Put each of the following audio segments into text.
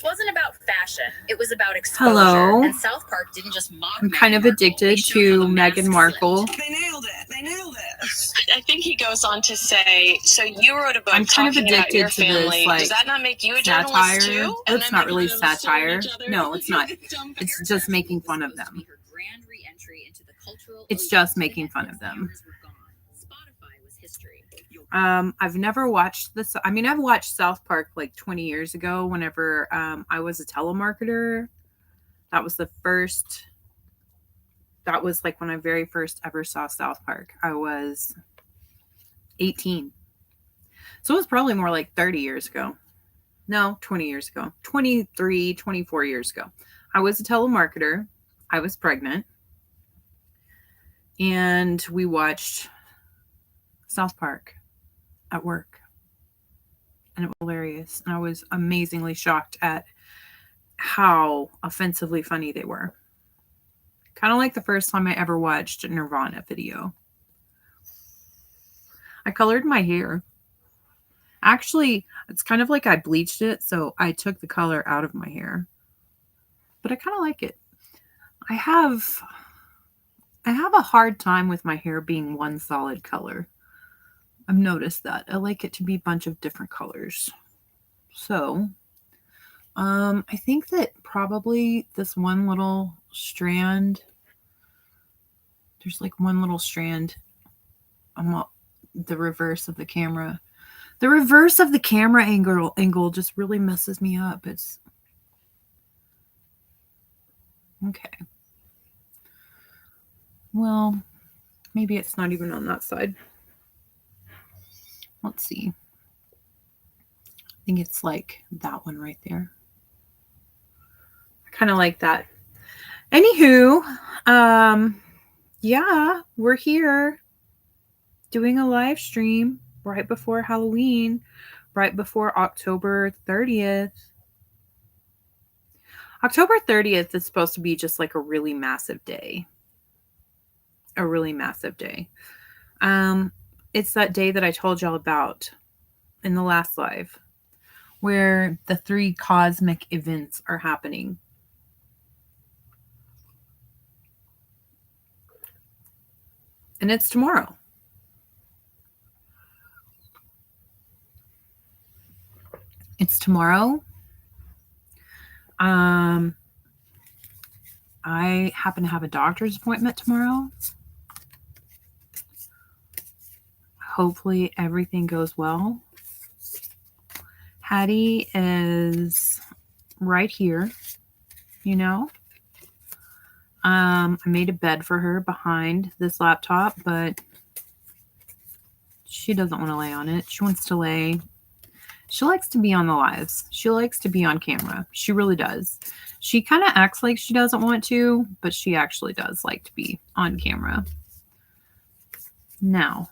wasn't about fashion. It was about exposure. Hello. And South Park didn't just mock I'm kind of addicted to Meghan Markle. They nailed it. They nailed it. I think he goes on to say, so you wrote a book I'm kind of talking about addicted your to family. this, like, Does that not make you a satire. journalist too? It's not really satire. No, it's not. It's just making fun of them. It's just making fun of them. I've never watched this. I mean, I've watched South Park like 20 years ago whenever I was a telemarketer. That was like when I very first ever saw South Park. I was 18. So it was probably more like 30 years ago. No, 20 years ago. 23, 24 years ago. I was a telemarketer. I was pregnant. And we watched South Park at work. And it was hilarious. And I was amazingly shocked at how offensively funny they were. Kind of like the first time I ever watched a Nirvana video. I colored my hair. Actually, it's kind of like I bleached it, so I took the color out of my hair. But I kind of like it. I have a hard time with my hair being one solid color. I've noticed that. I like it to be a bunch of different colors. So, I think that probably this one little strand, there's like one little strand on the reverse of the camera. The reverse of the camera angle just really messes me up. It's okay. Well, maybe it's not even on that side. Let's see. I think it's like that one right there. I kind of like that. Anywho, yeah, we're here doing a live stream right before Halloween, right before October 30th. October 30th is supposed to be just like a really massive day. A really massive day. It's that day that I told y'all about in the last live, where the 3 cosmic events are happening. And it's tomorrow. It's tomorrow. I happen to have a doctor's appointment tomorrow. Hopefully everything goes well. Hattie is right here, you know. I made a bed for her behind this laptop, but she doesn't want to lay on it. She wants to lay. She likes to be on the lives. She likes to be on camera. She really does. She kind of acts like she doesn't want to, but she actually does like to be on camera. Now,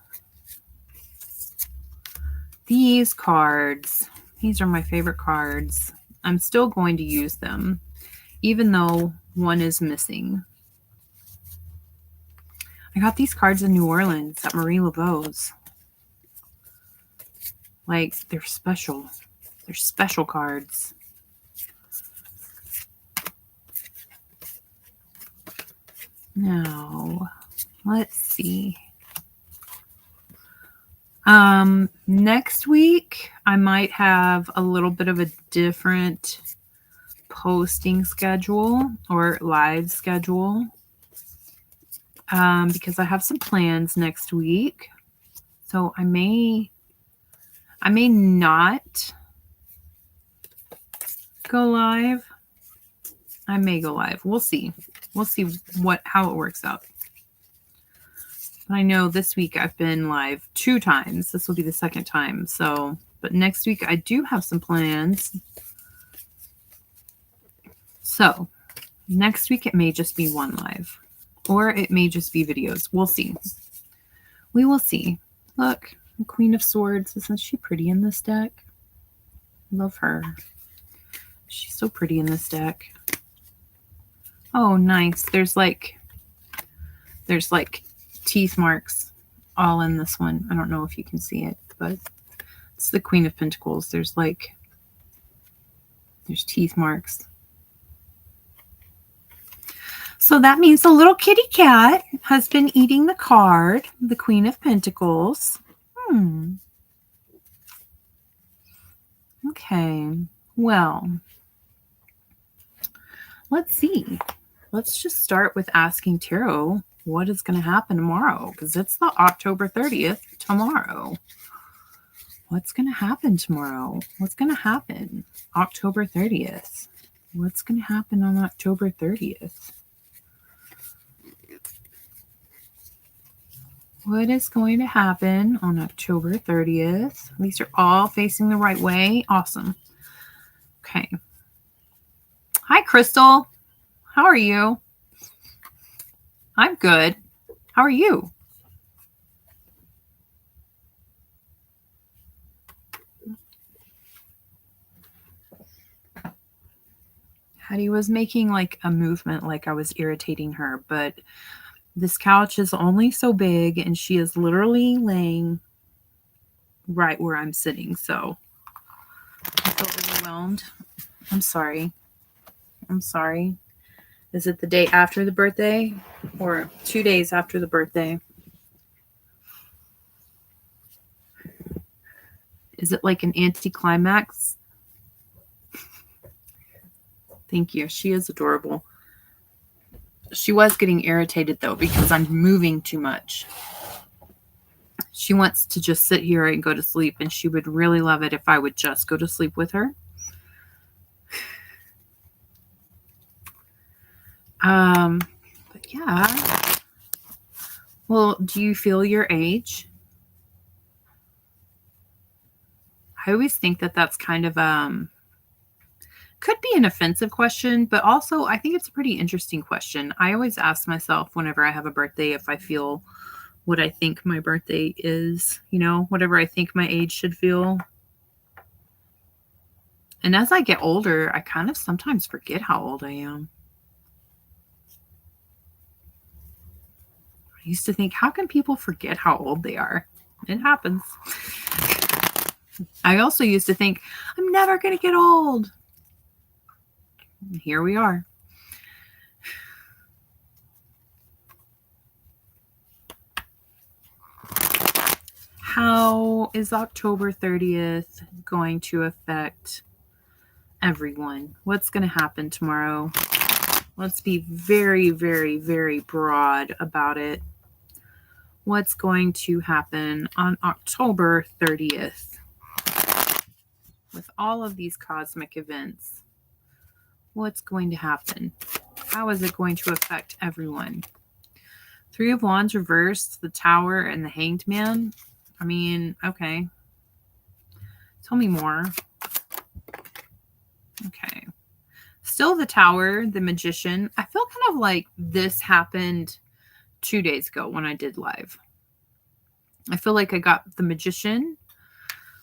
these cards, these are my favorite cards. I'm still going to use them, even though one is missing. I got these cards in New Orleans at Marie Laveau's. Like, they're special. They're special cards. Now, let's see. Next week, I might have a little bit of a different posting schedule or live schedule. Because I have some plans next week. So I may not go live. I may go live. We'll see. We'll see how it works out. I know this week I've been live 2 times. This will be the 2nd time. So, but next week I do have some plans. So, next week it may just be 1 live. Or it may just be videos. We'll see. We will see. Look, the Queen of Swords. Isn't she pretty in this deck? Love her. She's so pretty in this deck. Oh, nice. There's like teeth marks all in this one. I don't know if you can see it, but it's the Queen of Pentacles. There's like There's teeth marks. So that means the little kitty cat has been eating the card, the Queen of Pentacles. Okay. Well, let's see. Let's just start with asking Tarot what is going to happen tomorrow, because it's the October 30th tomorrow. What's going to happen tomorrow? What's going to happen October 30th? What's going to happen on October 30th? What is going to happen on October 30th? These are all facing the right way. Awesome. Okay. Hi, Crystal. How are you? I'm good. How are you? Hattie was making like a movement like I was irritating her, but this couch is only so big and she is literally laying right where I'm sitting. So I feel overwhelmed. I'm sorry. I'm sorry. Is it the day after the birthday or 2 days after the birthday? Is it like an anticlimax? Thank you. She is adorable. She was getting irritated though because I'm moving too much. She wants to just sit here and go to sleep, and she would really love it if I would just go to sleep with her. But yeah. Well, do you feel your age? I always think that that's kind of could be an offensive question, but also I think it's a pretty interesting question. I always ask myself whenever I have a birthday if I feel what I think my birthday is, you know, whatever I think my age should feel. And as I get older, I kind of sometimes forget how old I am. I used to think, how can people forget how old they are? It happens. I also used to think, I'm never going to get old. And here we are. How is October 30th going to affect everyone? What's going to happen tomorrow? Let's be very, very, very broad about it. What's going to happen on October 30th with all of these cosmic events? What's going to happen? How is it going to affect everyone? Three of Wands reversed, the Tower, and the Hanged Man. I mean, okay. Tell me more. Okay. Still the Tower, the Magician. I feel kind of like this happened 2 days ago when I did live. I feel like I got the Magician.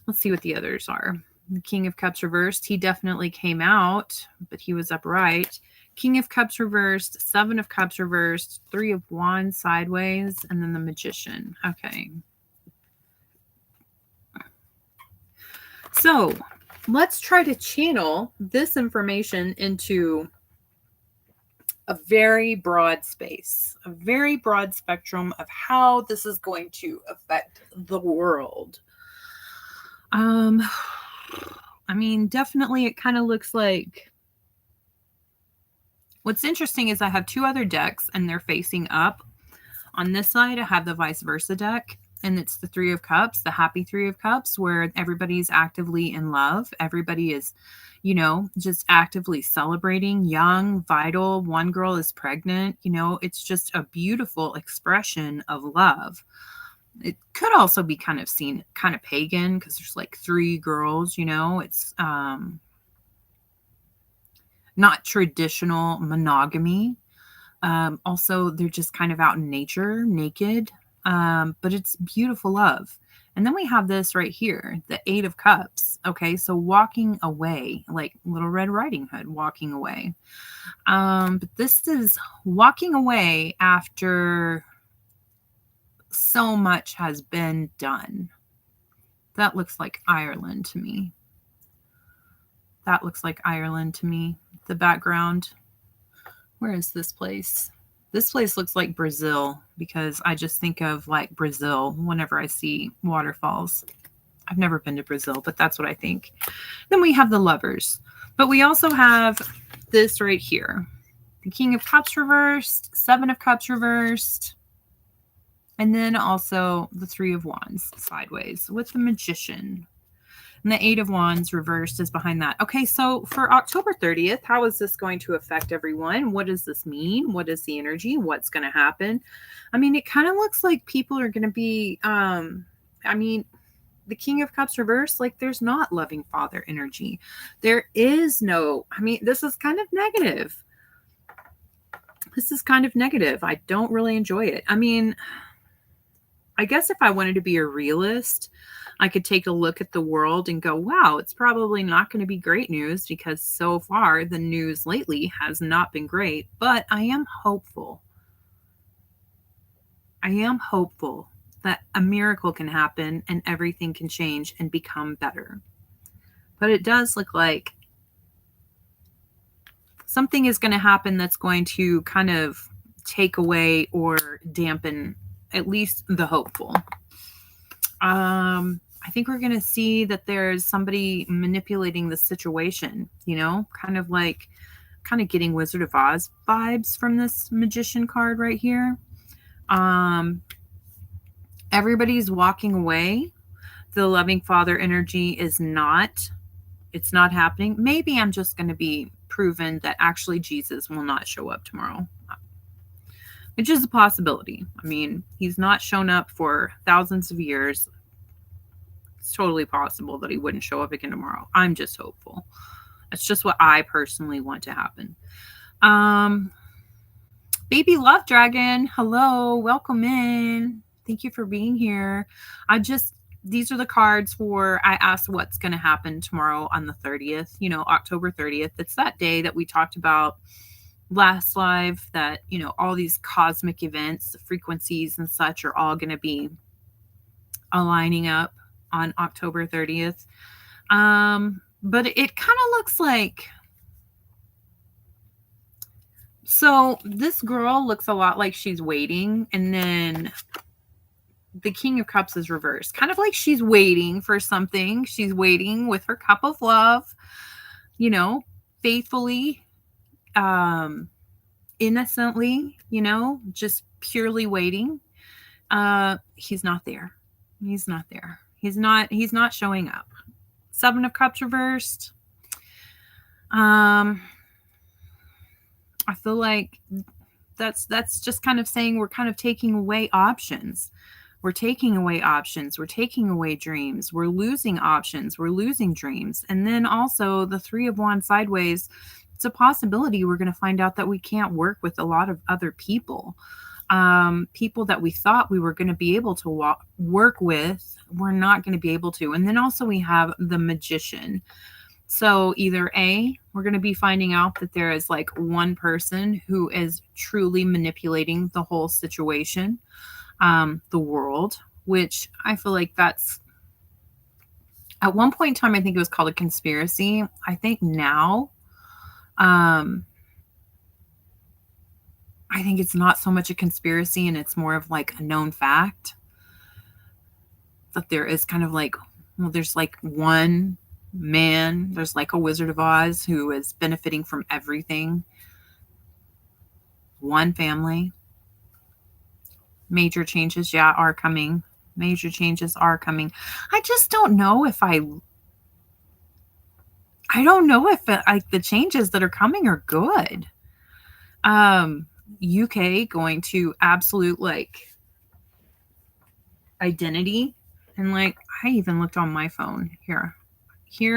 Let's see what the others are. The King of Cups reversed. He definitely came out, but he was upright. King of Cups reversed. Seven of Cups reversed. Three of Wands sideways. And then the Magician. Okay. So let's try to channel this information into a very broad space, a very broad spectrum of how this is going to affect the world. I mean, definitely it kind of looks like, what's interesting is I have two other decks and they're facing up. On this side, I have the vice versa deck, and it's the Three of Cups, the happy Three of Cups, where everybody's actively in love. Everybody is, you know, just actively celebrating, young, vital. One girl is pregnant. You know, it's just a beautiful expression of love. It could also be kind of seen kind of pagan because there's like three girls, you know, it's not traditional monogamy. Also, they're just kind of out in nature, naked, but it's beautiful love. And then we have this right here, the Eight of Cups. Okay, so walking away, like Little Red Riding Hood, walking away. But this is walking away after so much has been done. That looks like Ireland to me. That looks like Ireland to me. The background. Where is this place? This place looks like Brazil because I just think of like Brazil whenever I see waterfalls. I've never been to Brazil, but that's what I think. Then we have the Lovers. But we also have this right here. The King of Cups reversed, Seven of Cups reversed, and then also the Three of Wands sideways with the Magician. And the Eight of Wands reversed is behind that. Okay, so for October 30th, how is this going to affect everyone? What does this mean? What is the energy? What's going to happen? I mean, it kind of looks like people are going to be, the King of Cups reversed, like there's not loving father energy. There is no, this is kind of negative. This is kind of negative. I don't really enjoy it. I mean, I guess if I wanted to be a realist, I could take a look at the world and go, wow, it's probably not going to be great news because so far the news lately has not been great, but I am hopeful. I am hopeful that a miracle can happen and everything can change and become better. But it does look like something is going to happen that's going to kind of take away or dampen at least the hopeful. I think we're going to see that there's somebody manipulating the situation, kind of getting Wizard of Oz vibes from this Magician card right here. Everybody's walking away. The loving father energy it's not happening. Maybe I'm just going to be proven that actually Jesus will not show up tomorrow, which is a possibility. I mean, he's not shown up for thousands of years. It's totally possible that he wouldn't show up again tomorrow. I'm just hopeful. That's just what I personally want to happen. Baby Love Dragon, hello, welcome in. Thank you for being here. These are the cards I asked what's going to happen tomorrow on the 30th, October 30th. It's that day that we talked about last live that, all these cosmic events, frequencies and such are all going to be aligning up on October 30th. But it kind of looks like, so this girl looks a lot like she's waiting, and then the King of Cups is reversed, kind of like she's waiting for something. She's waiting with her cup of love, faithfully, innocently, just purely waiting. He's not there. He's not there. He's not showing up. Seven of Cups reversed. I feel like that's just kind of saying we're kind of taking away options. We're taking away options. We're taking away dreams. We're losing options. We're losing dreams. And then also the Three of Wands sideways. It's a possibility we're going to find out that we can't work with a lot of other people. People that we thought we were going to be able to work with, we're not going to be able to. And then also we have the Magician. So either A, we're going to be finding out that there is like one person who is truly manipulating the whole situation, the world, which I feel like that's, at one point in time, I think it was called a conspiracy. I think now, I think it's not so much a conspiracy and it's more of like a known fact that there is kind of like, well, there's like one man, there's like a Wizard of Oz who is benefiting from everything. One family. Major changes, are coming. Major changes are coming. I just don't know if I don't know if the changes that are coming are good. UK going to absolute identity, and I even looked on my phone here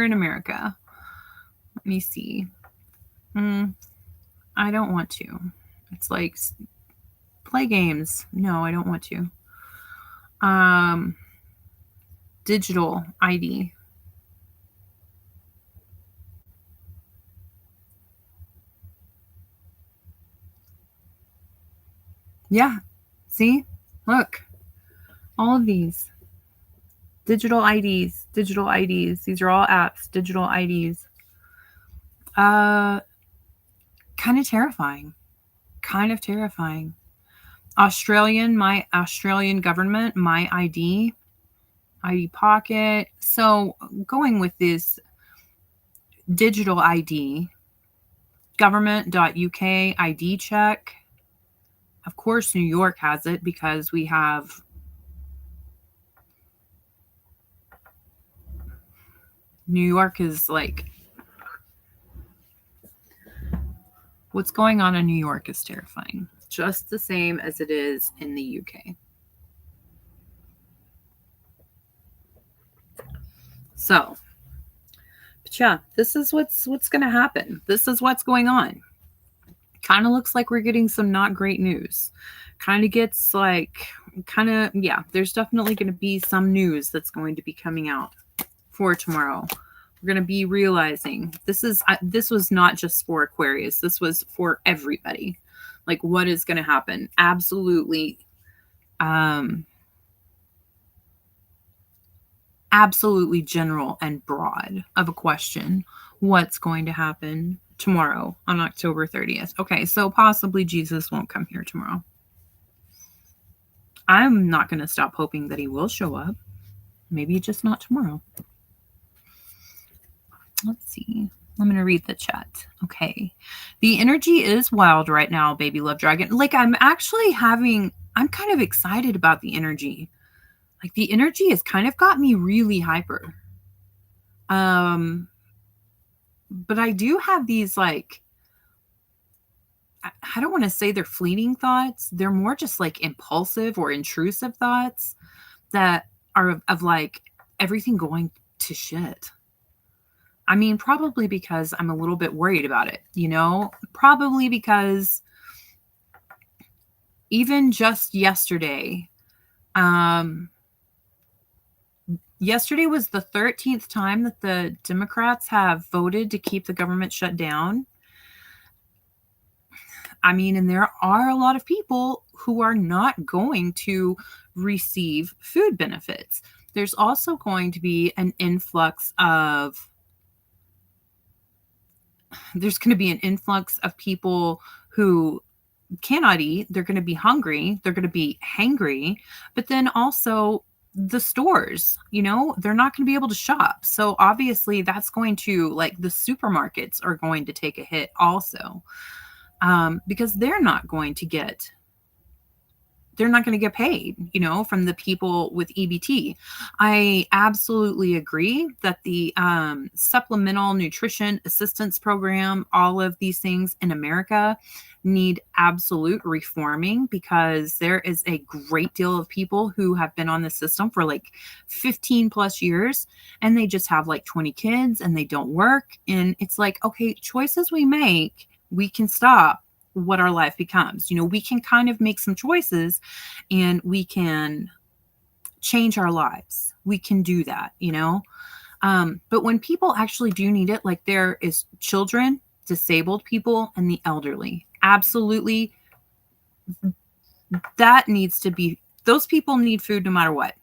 in America. Let me see. I don't want to. It's like play games. No, I don't want to. Digital ID. Yeah. See? Look. All of these. Digital IDs. Digital IDs. These are all apps. Digital IDs. Kind of terrifying. Kind of terrifying. My Australian government, my ID pocket. So going with this digital ID, government.uk ID check. Of course, New York has it because we have New York is like, what's going on in New York is terrifying. Just the same as it is in the UK. So, but yeah, this is what's going to happen. This is what's going on. Kind of looks like we're getting some not great news. Kind of gets like, yeah, there's definitely going to be some news that's going to be coming out for tomorrow. We're going to be realizing this was not just for Aquarius. This was for everybody. Like, what is going to happen? Absolutely. Absolutely general and broad of a question. What's going to happen tomorrow on October 30th? Okay, so possibly Jesus won't come here tomorrow. I'm not going to stop hoping that he will show up. Maybe just not tomorrow. Let's see. I'm going to read the chat. Okay. The energy is wild right now, baby love dragon. Like, I'm kind of excited about the energy. Like, the energy has kind of got me really hyper. But I do have these, like, I don't want to say they're fleeting thoughts. They're more just like impulsive or intrusive thoughts that are of like everything going to shit. I mean, probably because I'm a little bit worried about it, probably because even just yesterday, yesterday was the 13th time that the Democrats have voted to keep the government shut down. I mean, and there are a lot of people who are not going to receive food benefits. There's also going to be an influx of people who cannot eat. They're going to be hungry. They're going to be hangry. But then also the stores, they're not going to be able to shop. So obviously that's going to, like, the supermarkets are going to take a hit also, because they're not going to get paid, from the people with EBT. I absolutely agree that the supplemental nutrition assistance program, all of these things in America need absolute reforming, because there is a great deal of people who have been on the system for like 15 plus years, and they just have like 20 kids and they don't work. And it's like, okay, choices we make, we can stop what our life becomes. We can kind of make some choices and we can change our lives. We can do that, but when people actually do need it, like there is children, disabled people, and the elderly, absolutely, that needs to be, those people need food no matter what,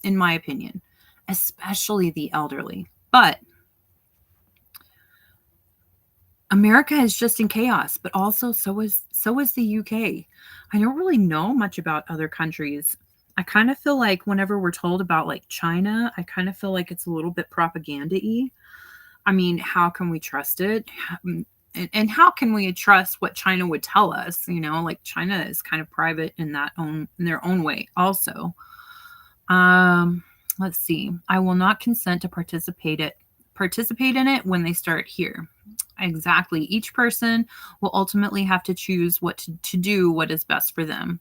in my opinion, especially the elderly. But America is just in chaos, but also so is the UK. I don't really know much about other countries. I kind of feel like whenever we're told about like China, I kind of feel like it's a little bit propaganda-y. I mean, how can we trust it? And how can we trust what China would tell us? Like China is kind of private in their own way also. Let's see. I will not consent to participate in it when they start here. Exactly. Each person will ultimately have to choose what to do, what is best for them.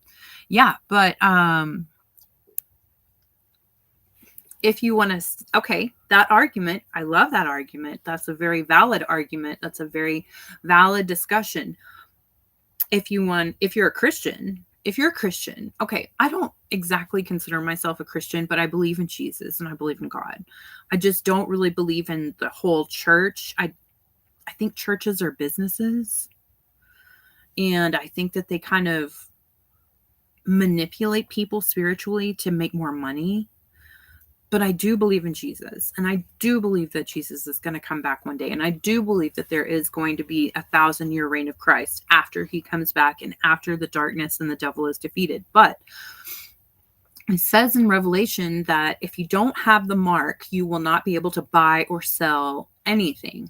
Yeah, but if you want to, okay, that argument, I love that argument. That's a very valid argument. That's a very valid discussion. If you're a Christian, okay, I don't exactly consider myself a Christian, but I believe in Jesus and I believe in God. I just don't really believe in the whole church. I think churches are businesses, and I think that they kind of manipulate people spiritually to make more money. But I do believe in Jesus, and I do believe that Jesus is going to come back one day. And I do believe that there is going to be 1,000-year reign of Christ after he comes back and after the darkness and the devil is defeated. But it says in Revelation that if you don't have the mark, you will not be able to buy or sell anything.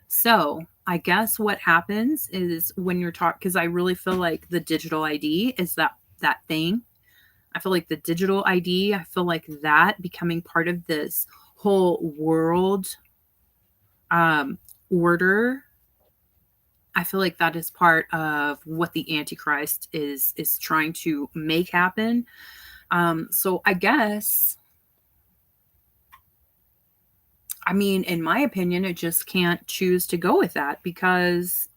So I guess what happens is when you're talking, because I really feel like the digital ID is that thing. I feel like the digital ID, I feel like that becoming part of this whole world order. I feel like that is part of what the Antichrist is trying to make happen. So I guess, I mean, in my opinion, it just can't choose to go with that because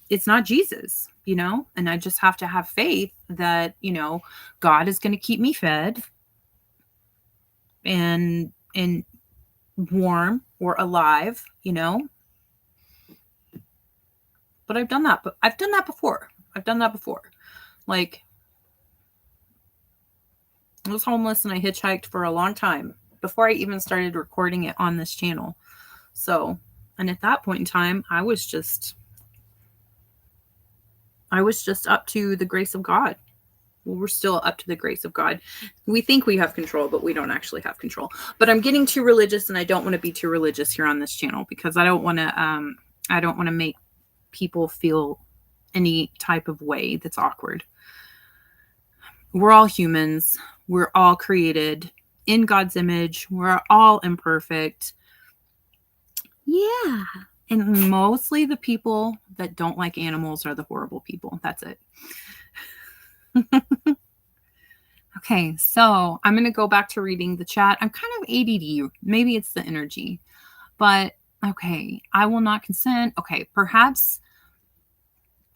it's not Jesus, you know, and I just have to have faith that, you know, God is going to keep me fed and warm or alive, you know. But I've done that. But I've done that before. Like, I was homeless and I hitchhiked for a long time before I even started recording it on this channel. So, and at that point in time, I was just up to the grace of God. Well, we're still up to the grace of God. We think we have control, but we don't actually have control. But I'm getting too religious, and I don't want to be too religious here on this channel because I don't want to make people feel any type of way that's awkward. We're all humans. We're all created in God's image. We're all imperfect. Yeah. And mostly the people that don't like animals are the horrible people. That's it. Okay, so I'm going to go back to reading the chat. I'm kind of ADD. Maybe it's the energy. But, okay, I will not consent. Okay, perhaps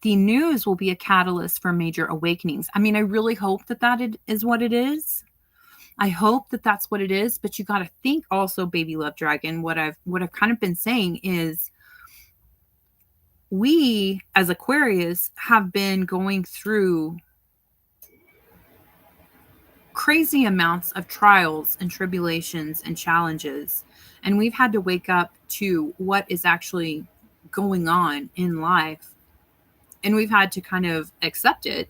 the news will be a catalyst for major awakenings. I mean, I really hope that it is what it is. I hope that that's what it is. But you got to think also, Baby Love Dragon, what I've kind of been saying is we as Aquarius have been going through crazy amounts of trials and tribulations and challenges. And we've had to wake up to what is actually going on in life. And we've had to kind of accept it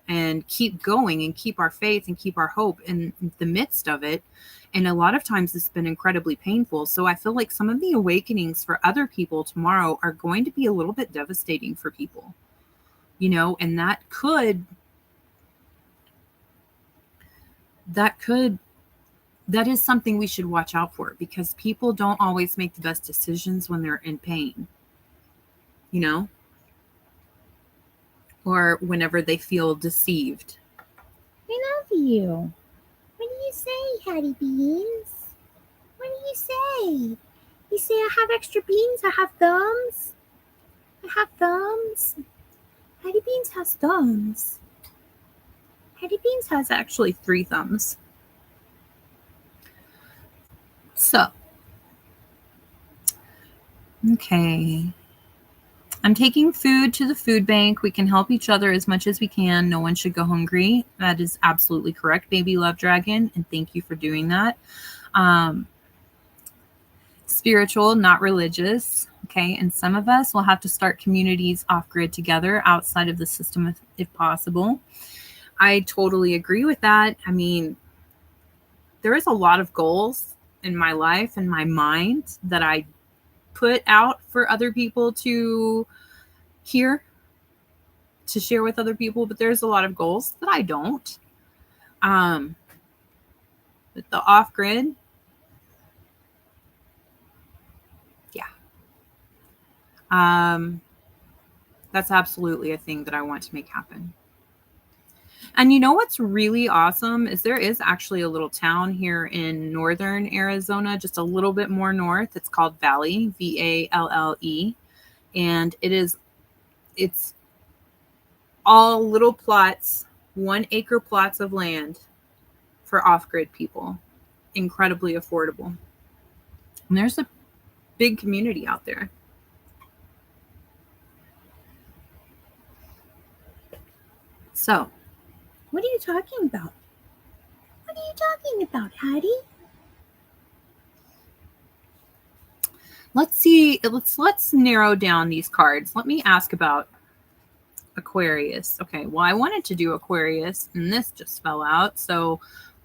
and keep going and keep our faith and keep our hope in the midst of it. And a lot of times it's been incredibly painful. So I feel like some of the awakenings for other people tomorrow are going to be a little bit devastating for people, you know, and that is something we should watch out for because people don't always make the best decisions when they're in pain, you know, or whenever they feel deceived. I love you. What do you say, Hattie Beans? What do you say? You say I have extra beans? I have thumbs? I have thumbs? Hattie Beans has thumbs. Hattie Beans has actually 3 thumbs. So, okay. I'm taking food to the food bank. We can help each other as much as we can. No one should go hungry. That is absolutely correct, Baby Love Dragon. And thank you for doing that. Spiritual, not religious. Okay. And some of us will have to start communities off grid together outside of the system if possible. I totally agree with that. I mean, there is a lot of goals in my life and my mind that I put out for other people to hear, to share with other people, but there's a lot of goals that I don't. With the off grid, yeah. That's absolutely a thing that I want to make happen. And you know what's really awesome is there is actually a little town here in northern Arizona, just a little bit more north. It's called Valley, Valle. And it's all little plots, 1 acre plots of land for off-grid people. Incredibly affordable. And there's a big community out there. So, what are you talking about? What are are you talking about, Hattie? Let's see. Let's narrow down these cards. Let me ask about Aquarius. Okay, well, I wanted to do Aquarius, and this just fell out. So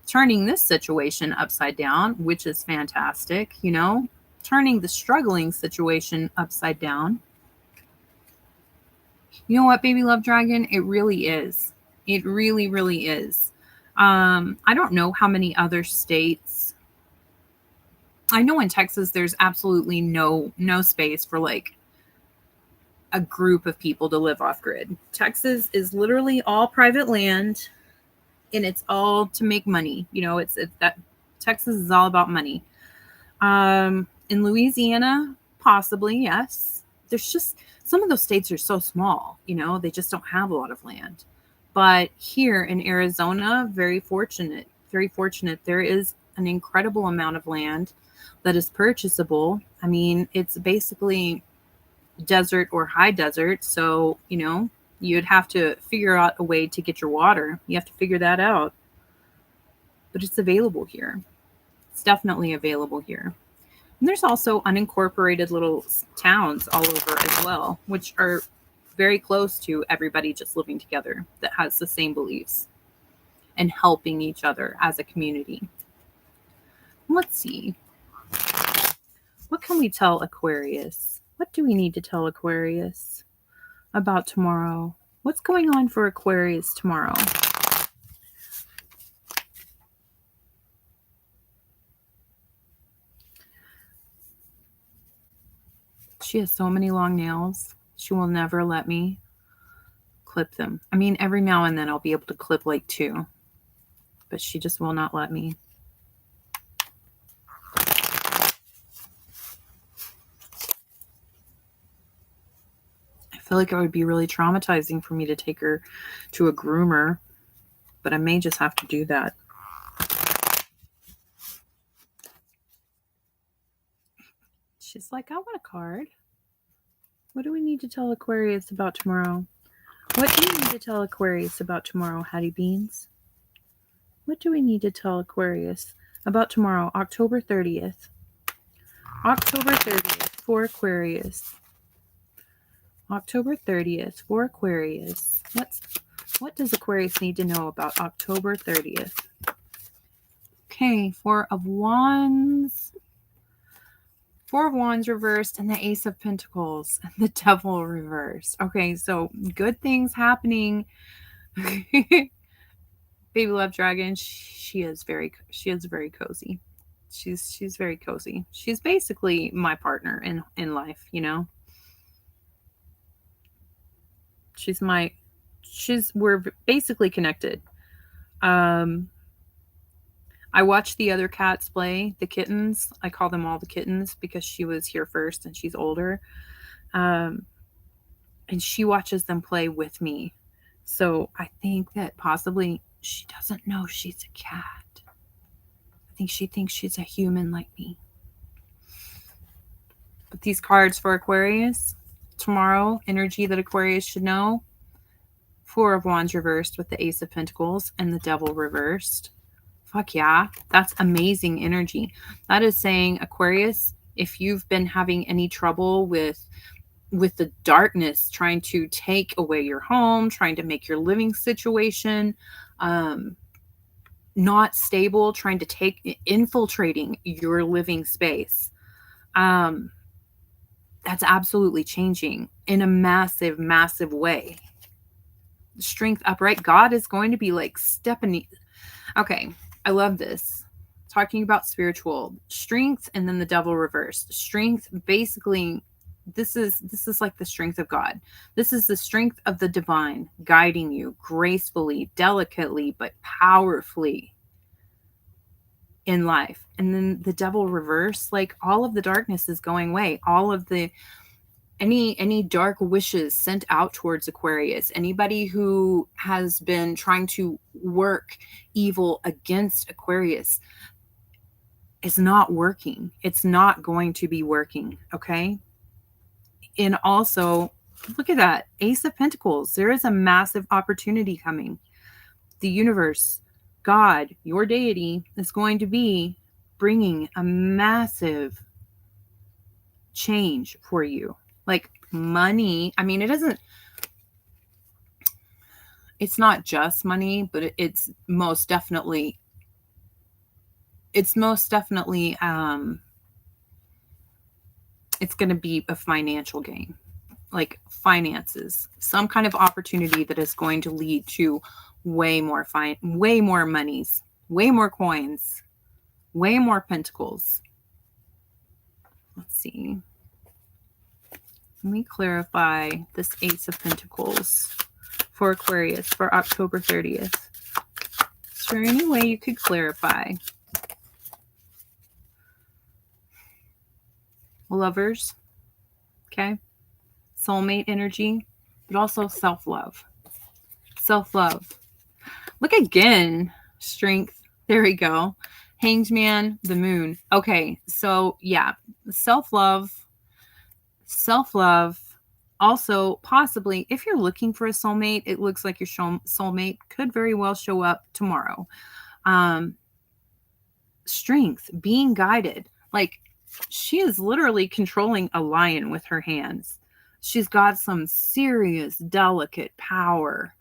turning this situation upside down, which is fantastic, you know, turning the struggling situation upside down. You know what, baby love dragon? It really is. It really, really is. I don't know how many other states. I know in Texas, there's absolutely no space for like a group of people to live off grid. Texas is literally all private land, and it's all to make money. You know, it's that Texas is all about money. In Louisiana, possibly, yes. There's just some of those states are so small, you know, they just don't have a lot of land. But here in Arizona, very fortunate. There is an incredible amount of land that is purchasable. I mean, it's basically desert or high desert. So, you know, you'd have to figure out a way to get your water. You have to figure that out. But it's available here. It's definitely available here. And there's also unincorporated little towns all over as well, which are very close to everybody just living together that has the same beliefs and helping each other as a community. Let's see. What can we tell Aquarius? What do we need to tell Aquarius about tomorrow? What's going on for Aquarius tomorrow? She has so many long nails. She will never let me clip them. I mean, every now and then I'll be able to clip like 2, but she just will not let me. I feel like it would be really traumatizing for me to take her to a groomer, but I may just have to do that. She's like, I want a card. What do we need to tell Aquarius about tomorrow? What do we need to tell Aquarius about tomorrow, Hattie Beans? What do we need to tell Aquarius about tomorrow, October 30th? October 30th for Aquarius. October 30th for Aquarius. What does Aquarius need to know about October 30th? Okay, Four of Wands. 4 of Wands reversed and the Ace of Pentacles and the Devil reversed. Okay, so good things happening. Baby Love Dragon, she is very cozy. She's very cozy. She's basically my partner in life, you know. We're basically connected. I watched the other cats play, the kittens. I call them all the kittens because she was here first and she's older. And she watches them play with me. So I think that possibly she doesn't know she's a cat. I think she thinks she's a human like me. But these cards for Aquarius, tomorrow, energy that Aquarius should know. 4 of Wands reversed with the Ace of Pentacles and the Devil reversed. Fuck yeah, that's amazing energy. That is saying, Aquarius, if you've been having any trouble with the darkness trying to take away your home, trying to make your living situation not stable, trying to infiltrating your living space, that's absolutely changing in a massive, massive way. Strength upright. God is going to be like stepping. Okay. I love this. Talking about spiritual strength and then the Devil reversed. Strength, basically, this is like the strength of God. This is the strength of the divine guiding you gracefully, delicately, but powerfully in life. And then the Devil reversed, like all of the darkness is going away. All of the any dark wishes sent out towards Aquarius, anybody who has been trying to work evil against Aquarius is not working. It's not going to be working. Okay. And also look at that Ace of Pentacles. There is a massive opportunity coming. The universe God, your deity, is going to be bringing a massive change for you. Like money. I mean, it's not just money, but it's most definitely, it's going to be a financial gain, like finances, some kind of opportunity that is going to lead to way more monies, way more coins, way more pentacles. Let's see. Let me clarify this Ace of Pentacles for Aquarius for October 30th. Is there any way you could clarify? Lovers, okay? Soulmate energy, but also self-love. Self-love. Look again. Strength. There we go. Hanged Man, the moon. Okay, so yeah, self-love. Self-love. Also, possibly, if you're looking for a soulmate, it looks like your soulmate could very well show up tomorrow. Strength, being guided. Like, she is literally controlling a lion with her hands. She's got some serious, delicate power.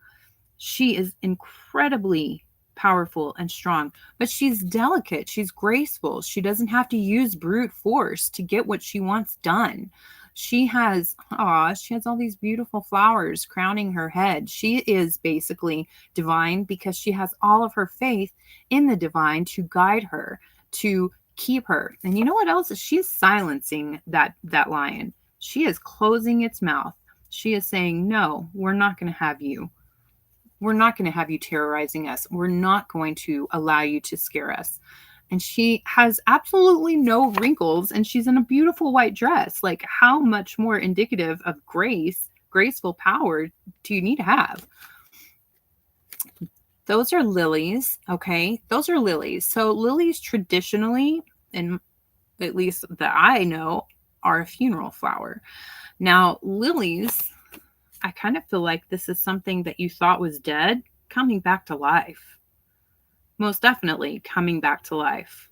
She is incredibly powerful and strong, but she's delicate. She's graceful. She doesn't have to use brute force to get what she wants done. She has all these beautiful flowers crowning her head. She is basically divine because she has all of her faith in the divine to guide her, to keep her. And you know what else? She's silencing that lion. She is closing its mouth. She is saying, no, we're not going to have you. We're not going to have you terrorizing us. We're not going to allow you to scare us. And she has absolutely no wrinkles, and she's in a beautiful white dress. Like, how much more indicative of graceful power do you need to have? Those are lilies, okay? Those are lilies. So lilies traditionally, and at least that I know, are a funeral flower. Now, lilies, I kind of feel like this is something that you thought was dead, coming back to life. Most definitely coming back to life.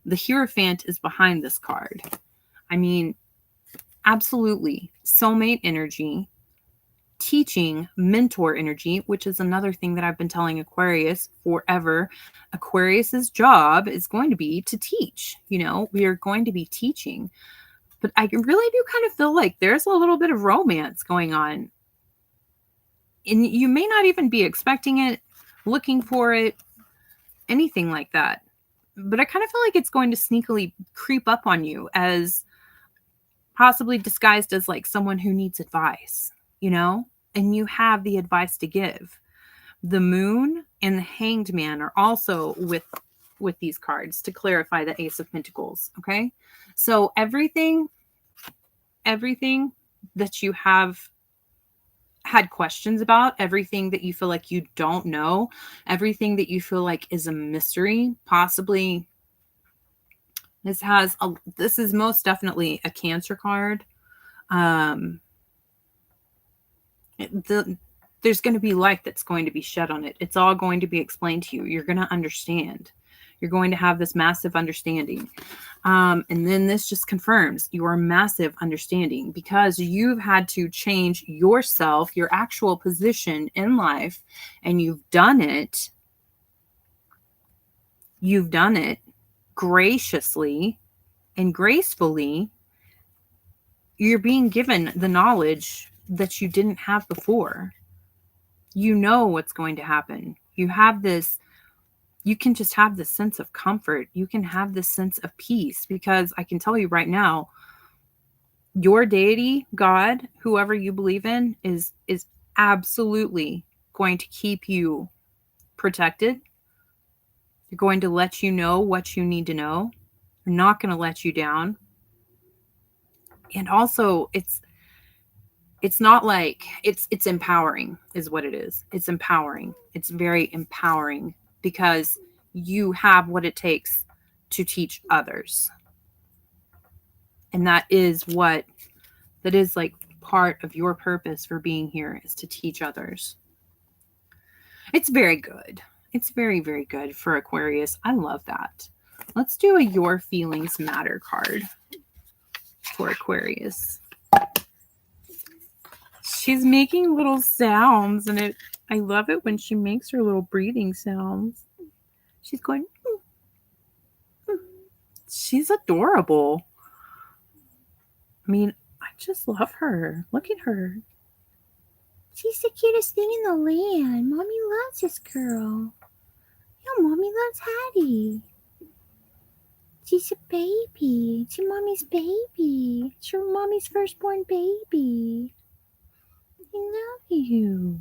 The Hierophant is behind this card. I mean, absolutely. Soulmate energy, teaching, mentor energy, which is another thing that I've been telling Aquarius forever. Aquarius's job is going to be to teach. You know, we are going to be teaching. But I really do kind of feel like there's a little bit of romance going on. And you may not even be expecting it, looking for it, anything like that. But I kind of feel like it's going to sneakily creep up on you, as possibly disguised as like someone who needs advice, you know, and you have the advice to give. The moon and the Hanged Man are also with these cards to clarify the Ace of Pentacles. Okay. So everything that you have had questions about, everything that you feel like you don't know, everything that you feel like is a mystery, possibly this is most definitely a Cancer card. There's going to be light that's going to be shed on it. It's all going to be explained to you. You're going to understand. You're going to have this massive understanding. And then this just confirms your massive understanding, because you've had to change yourself, your actual position in life, and you've done it. You've done it graciously and gracefully. You're being given the knowledge that you didn't have before. You know what's going to happen. You can just have this sense of comfort. You can have this sense of peace, because I can tell you right now, your deity, God, whoever you believe in, is absolutely going to keep you protected. They're going to let you know what you need to know. They're not going to let you down. And also, it's not like it's empowering is what it is. It's empowering. It's very empowering, because you have what it takes to teach others. And that is like part of your purpose for being here, is to teach others. It's very good. It's very, very good for Aquarius. I love that. Let's do a Your Feelings Matter card for Aquarius. She's making little sounds, and I love it when she makes her little breathing sounds. She's going, she's adorable. I mean, I just love her. Look at her. She's the cutest thing in the land. Mommy loves this girl. Yeah, Mommy loves Hattie. She's a baby. She's Mommy's baby. It's your Mommy's firstborn baby. I love you.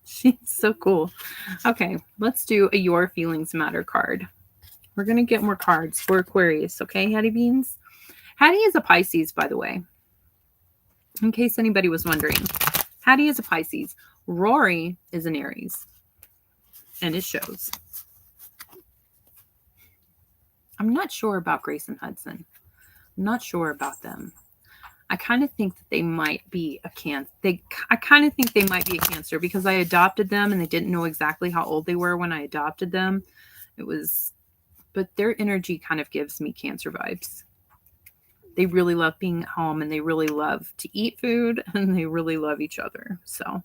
She's so cool. Okay, let's do a Your Feelings Matter card. We're going to get more cards for Aquarius, okay, Hattie Beans? Hattie is a Pisces, by the way. In case anybody was wondering. Hattie is a Pisces. Rory is an Aries. And it shows. I'm not sure about Grace and Hudson. I'm not sure about them. I kind of think that they might be a Cancer. I kind of think they might be a Cancer because I adopted them and they didn't know exactly how old they were when I adopted them. But their energy kind of gives me Cancer vibes. They really love being at home and they really love to eat food and they really love each other. So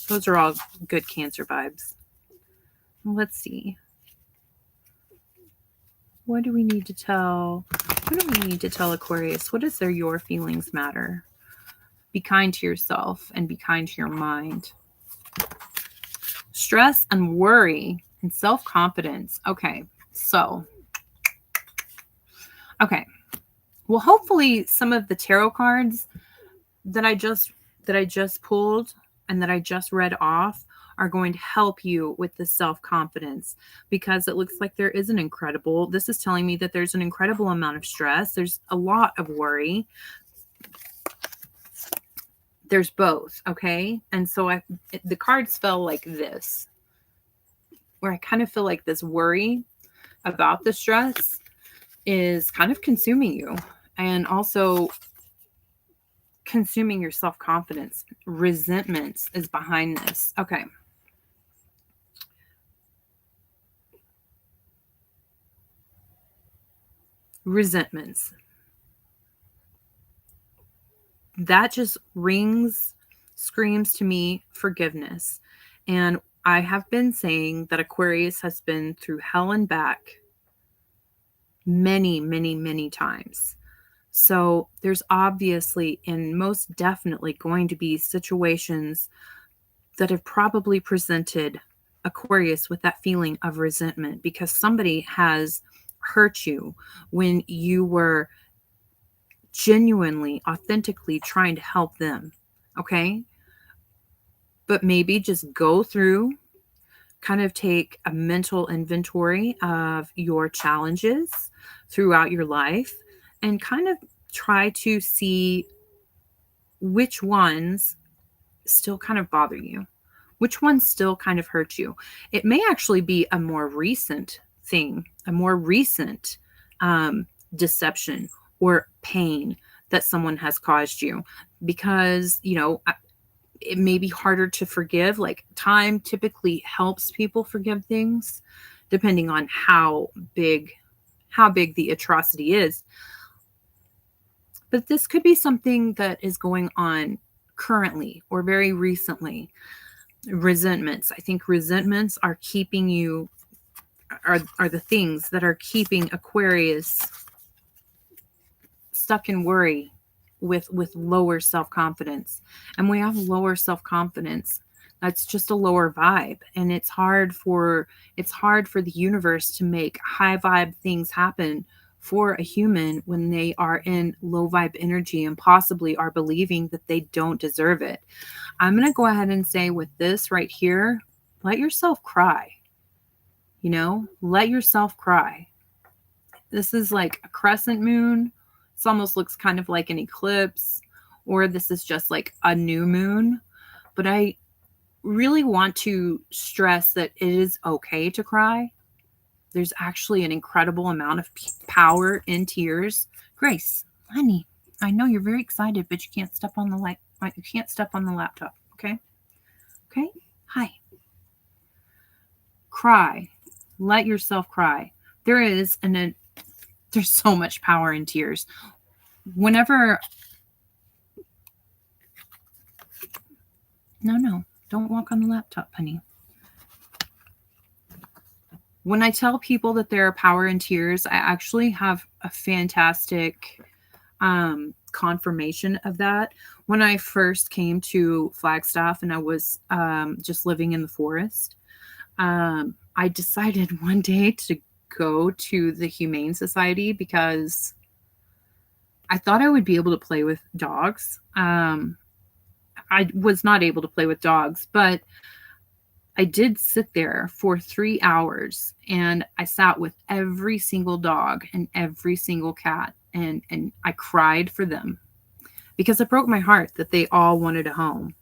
those are all good Cancer vibes. Let's see. What do we need to tell? What do we need to tell Aquarius? What is their Your Feelings Matter? Be kind to yourself and be kind to your mind. Stress and worry and self-confidence. Okay, so. Okay. Well, hopefully some of the tarot cards that I just pulled and that I just read off are going to help you with the self-confidence, because it looks like this is telling me that there's an incredible amount of stress. There's a lot of worry. There's both. Okay. And so the cards fell like this, where I kind of feel like this worry about the stress is kind of consuming you and also consuming your self-confidence. Resentment is behind this. Okay. Resentments. That just screams to me forgiveness. And I have been saying that Aquarius has been through hell and back many, many, many times. So there's obviously and most definitely going to be situations that have probably presented Aquarius with that feeling of resentment because somebody has hurt you when you were genuinely, authentically trying to help them. Okay. But maybe just go through, kind of take a mental inventory of your challenges throughout your life and kind of try to see which ones still kind of bother you, which ones still kind of hurt you. It may actually be a more recent thing, a more recent deception or pain that someone has caused you, because, it may be harder to forgive. Like time typically helps people forgive things depending on how big the atrocity is. But this could be something that is going on currently or very recently. Resentments. I think resentments are keeping you, are the things that are keeping Aquarius stuck in worry with lower self-confidence. And when we have lower self-confidence, that's just a lower vibe. And it's hard for the universe to make high vibe things happen for a human when they are in low vibe energy and possibly are believing that they don't deserve it. I'm going to go ahead and say with this right here, let yourself cry. Let yourself cry. This is like a crescent moon. This almost looks kind of like an eclipse, or this is just like a new moon. But I really want to stress that it is okay to cry. There's actually an incredible amount of power in tears. Grace, honey, I know you're very excited, but you can't step on the laptop, okay? Okay? Hi. Cry. Let yourself cry. There's so much power in tears. Whenever, no, don't walk on the laptop, honey. When I tell people that there are power in tears, I actually have a fantastic confirmation of that. When I first came to Flagstaff and I was just living in the forest, I decided one day to go to the Humane Society because I thought I would be able to play with dogs. I was not able to play with dogs, but I did sit there for 3 hours and I sat with every single dog and every single cat and I cried for them because it broke my heart that they all wanted a home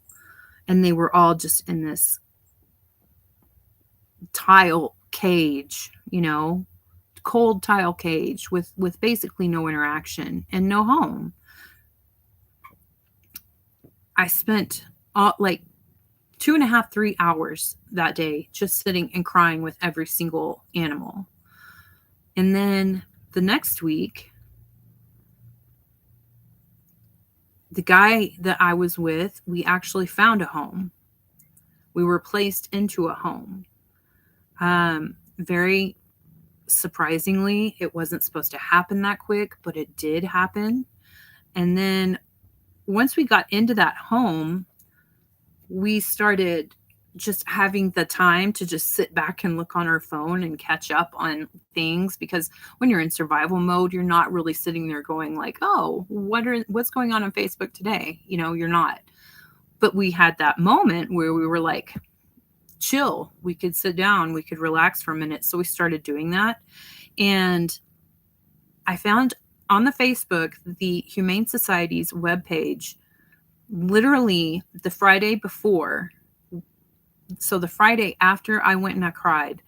and they were all just in this tile cage, cold tile cage with basically no interaction and no home. I spent 2.5, 3 hours that day just sitting and crying with every single animal. And then the next week, the guy that I was with, we actually found a home. We were placed into a home. Very surprisingly, it wasn't supposed to happen that quick, but it did happen. And then once we got into that home, we started just having the time to just sit back and look on our phone and catch up on things, because when you're in survival mode, you're not really sitting there going like, oh, what's going on Facebook today? You're not. But we had that moment where we were like, chill, we could sit down, we could relax for a minute. So we started doing that. And I found on the Facebook, the Humane Society's webpage, literally the Friday before. So the Friday after I went and I cried,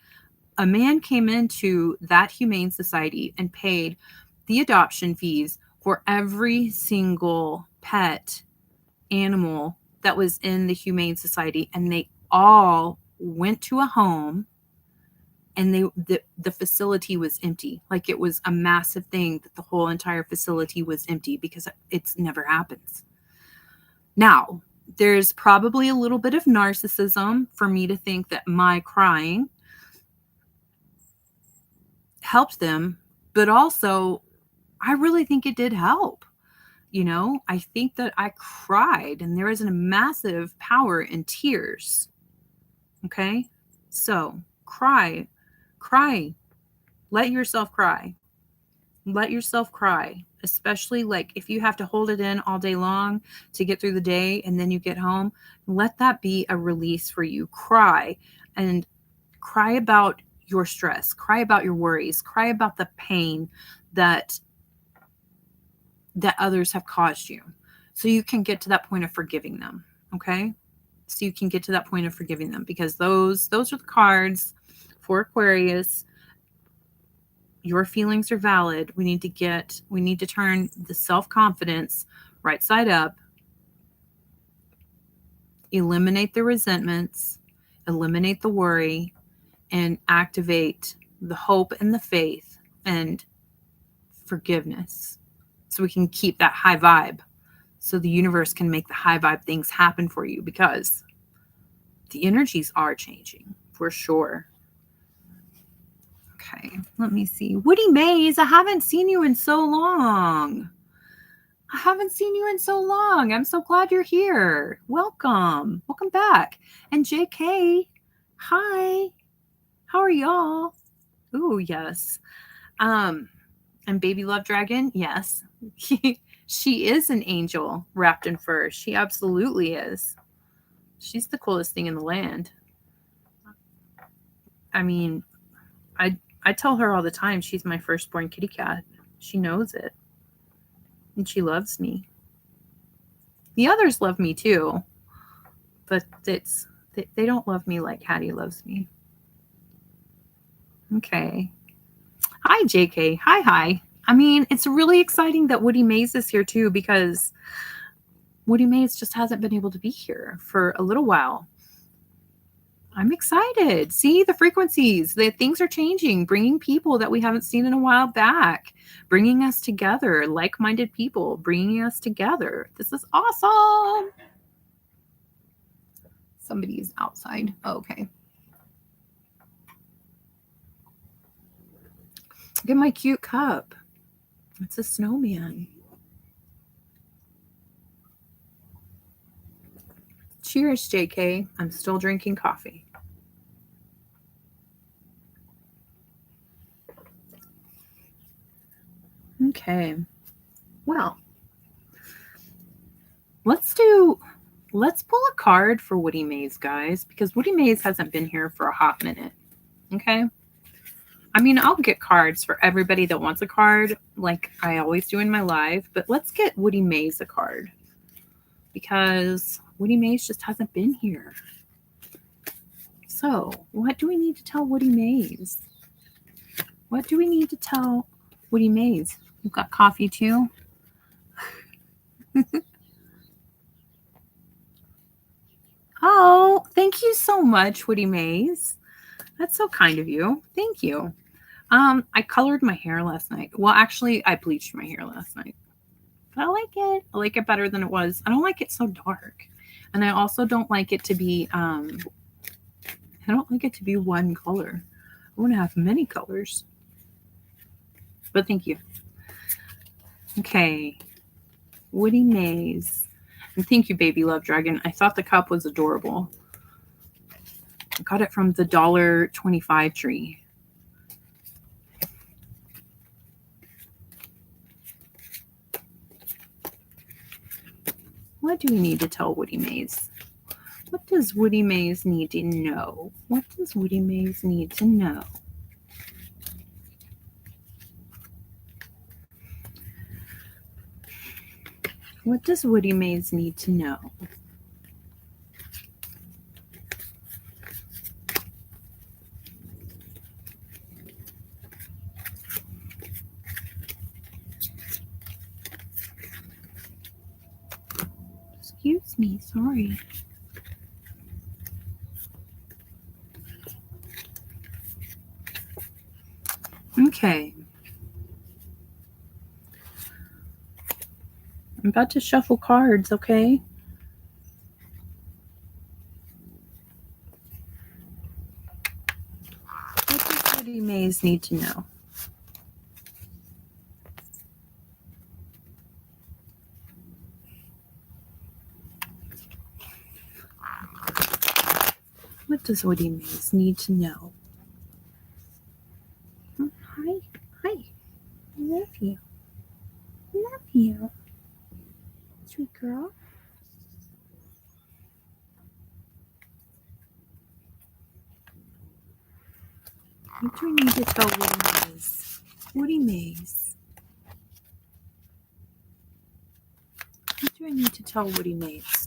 a man came into that Humane Society and paid the adoption fees for every single pet animal that was in the Humane Society. And they all went to a home and the facility was empty. Like it was a massive thing that the whole entire facility was empty because it's never happens. Now, there's probably a little bit of narcissism for me to think that my crying helped them, but also I really think it did help. I think that I cried and there is a massive power in tears. Okay? So cry, let yourself cry. Let yourself cry, especially like if you have to hold it in all day long to get through the day and then you get home, let that be a release for you. Cry and cry about your stress, cry about your worries, cry about the pain that others have caused you. So you can get to that point of forgiving them. Okay. So you can get to that point of forgiving them, because those are the cards for Aquarius. Your feelings are valid. We need to turn the self-confidence right side up, eliminate the resentments, eliminate the worry, and activate the hope and the faith and forgiveness so we can keep that high vibe, so the universe can make the high vibe things happen for you, because the energies are changing for sure. Okay, let me see. Woody Mays, I haven't seen you in so long. I'm so glad you're here. Welcome back. And JK, hi. How are y'all? Ooh, yes. And Baby Love Dragon, yes. She is an angel wrapped in fur. She absolutely is. She's the coolest thing in the land. I mean, I tell her all the time she's my firstborn kitty cat. She knows it. And she loves me. The others love me too. But they don't love me like Hattie loves me. Okay. Hi, JK. Hi. I mean, it's really exciting that Woody Mays is here too, because Woody Mays just hasn't been able to be here for a little while. I'm excited. See the frequencies, the things are changing, bringing people that we haven't seen in a while back, bringing us together, like-minded people, bringing us together. This is awesome. Somebody's outside. Oh, okay. Look at my cute cup. It's a snowman. Cheers, JK. I'm still drinking coffee. Okay. Well, let's pull a card for Woody Maze, guys, because Woody Maze hasn't been here for a hot minute. Okay. I mean, I'll get cards for everybody that wants a card, like I always do in my live, but let's get Woody Maze a card because Woody Maze just hasn't been here. So, what do we need to tell Woody Maze? What do we need to tell Woody Maze? You've got coffee too? Oh, thank you so much, Woody Maze. That's so kind of you. Thank you. I colored my hair last night. Well, actually, I bleached my hair last night. But I like it. I like it better than it was. I don't like it so dark. And I also don't like it to be one color. I want to have many colors. But thank you. Okay. Woody Maze. And thank you, Baby Love Dragon. I thought the cup was adorable. I got it from the $1.25 tree. What do we need to tell Woody Maze? What does Woody Maze need to know? What does Woody Maze need to know? What does Woody Maze need to know? Excuse me, sorry. Okay. I'm about to shuffle cards, okay? What does Woody Maze need to know? What does Woody Maze need to know? Hi. Hi. I love you. I love you. Sweet girl. What do we need to tell Woody Maze? Woody Maze. What do I need to tell Woody Maze?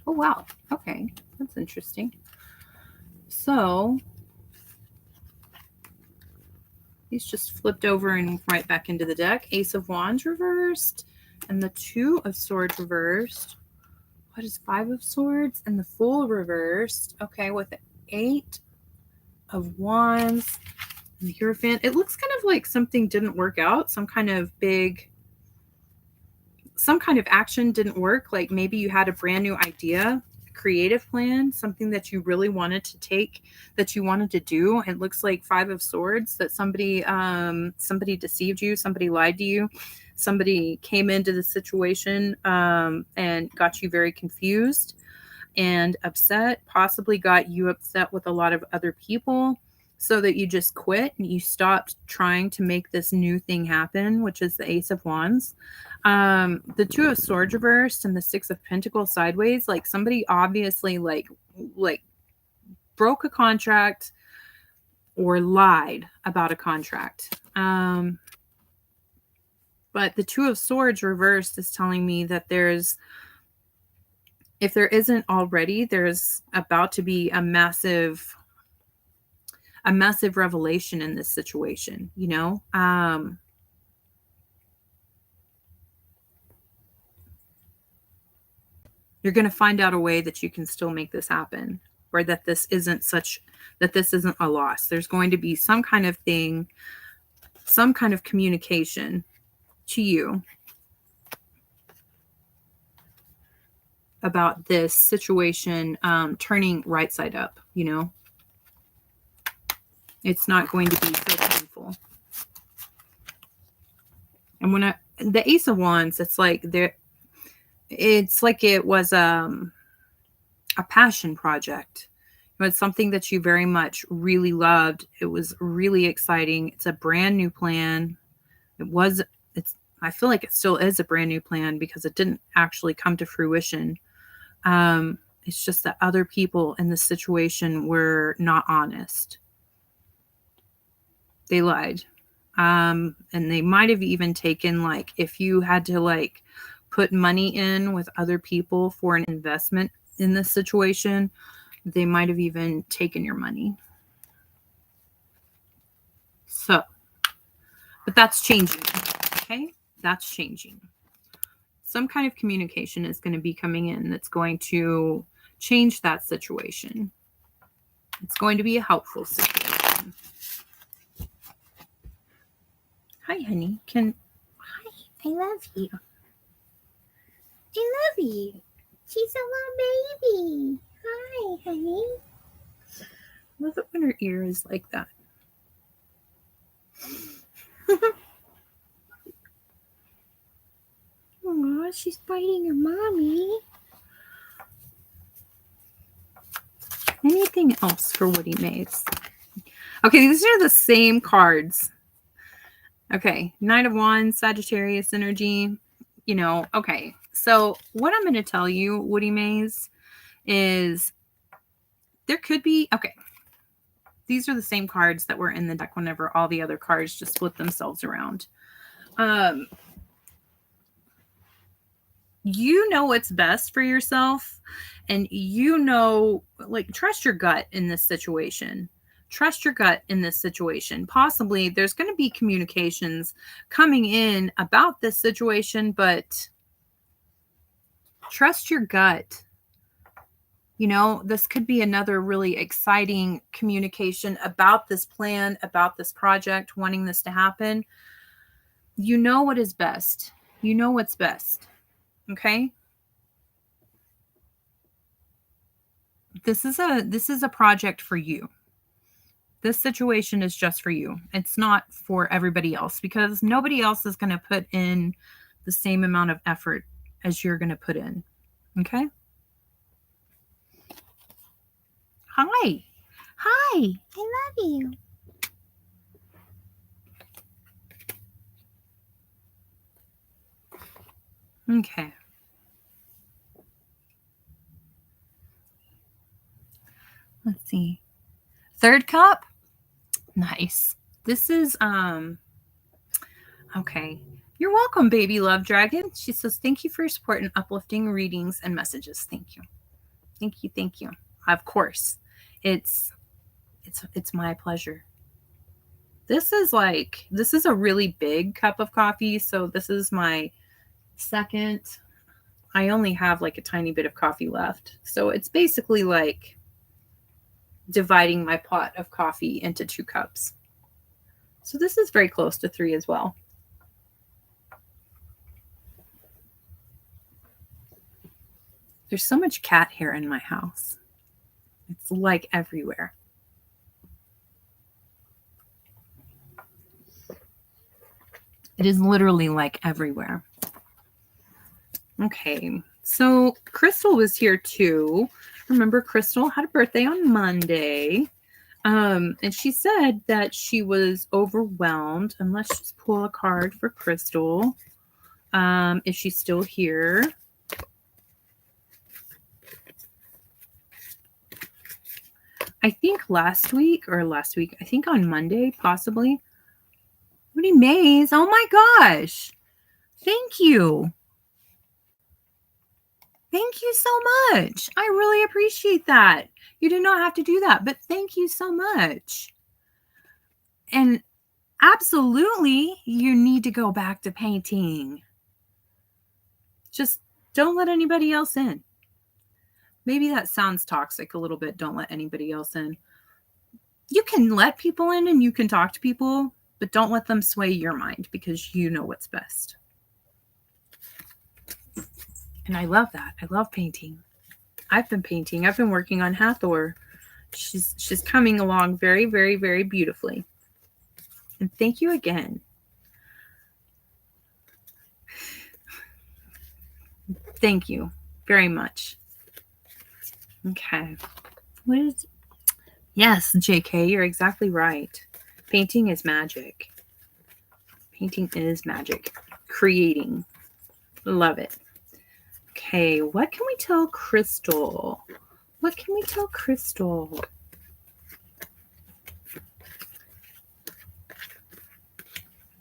Oh, wow. Okay. That's interesting. So, he's just flipped over and right back into the deck. Ace of Wands reversed and the Two of Swords reversed. What is Five of Swords and the Fool reversed? Okay, with the Eight of Wands and the Hierophant. It looks kind of like something didn't work out. Some kind of action didn't work. Like maybe you had a brand new idea, creative plan, something that you really wanted to take, that you wanted to do. It looks like Five of Swords, that somebody deceived you, somebody lied to you, somebody came into the situation and got you very confused and upset, possibly got you upset with a lot of other people, so that you just quit and you stopped trying to make this new thing happen, which is the Ace of Wands. The Two of Swords reversed and the Six of Pentacles sideways. Like somebody obviously like broke a contract or lied about a contract. But the Two of Swords reversed is telling me that if there isn't already, there's about to be a massive revelation in this situation, you know? You're going to find out a way that you can still make this happen, or that this isn't a loss. There's going to be some kind of thing, some kind of communication to you about this situation turning right side up, you know? It's not going to be so painful. And when the Ace of Wands, it's like it was a passion project. It was something that you very much really loved. It was really exciting. It's a brand new plan. I feel like it still is a brand new plan because it didn't actually come to fruition. It's just that other people in this situation were not honest. They lied. And they might have even taken, like, if you had to like put money in with other people for an investment in this situation, they might have even taken your money. So, but that's changing. Okay. That's changing. Some kind of communication is going to be coming in that's going to change that situation. It's going to be a helpful situation. Hi, honey. Hi, I love you. I love you. She's a little baby. Hi, honey. I love it when her ear is like that. Aw, she's biting her mommy. Anything else for Woody Maze? Okay, these are the same cards. Okay, Knight of Wands, Sagittarius energy. You know, okay. So what I'm going to tell you, Woody Maze, is there could be, okay, these are the same cards that were in the deck whenever all the other cards just split themselves around. You know what's best for yourself, and you know, like, trust your gut in this situation. Trust your gut in this situation. Possibly there's going to be communications coming in about this situation, but trust your gut. You know, this could be another really exciting communication about this plan, about this project, wanting this to happen. You know what is best. You know what's best. Okay? This is a project for you. This situation is just for you. It's not for everybody else, because nobody else is going to put in the same amount of effort as you're going to put in. Okay? Hi. Hi. I love you. Okay. Let's see. Third cup. Nice. This is, okay. You're welcome, baby love dragon. She says, thank you for your support and uplifting readings and messages. Thank you. Thank you. Thank you. Of course. It's my pleasure. This is a really big cup of coffee. So this is my second. I only have like a tiny bit of coffee left. So it's basically like dividing my pot of coffee into 2 cups. So this is very close to 3 as well. There's so much cat hair in my house. It's like everywhere. It is literally like everywhere. Okay, so Crystal was here too. Remember, Crystal had a birthday on Monday. And she said that she was overwhelmed. And let's just pull a card for Crystal. Is she still here? I think last week, I think on Monday, possibly. Woody Maze. Oh my gosh. Thank you. Thank you so much. I really appreciate that. You did not have to do that, but thank you so much. And absolutely, you need to go back to painting. Just don't let anybody else in. Maybe that sounds toxic a little bit. Don't let anybody else in. You can let people in and you can talk to people, but don't let them sway your mind because you know what's best. And I love that. I love painting. I've been painting. I've been working on Hathor. She's coming along very, very, very beautifully. And thank you again. Thank you very much. Okay. What is... Yes, JK, you're exactly right. Painting is magic. Painting is magic. Creating. Love it. Okay, what can we tell Crystal? What can we tell Crystal?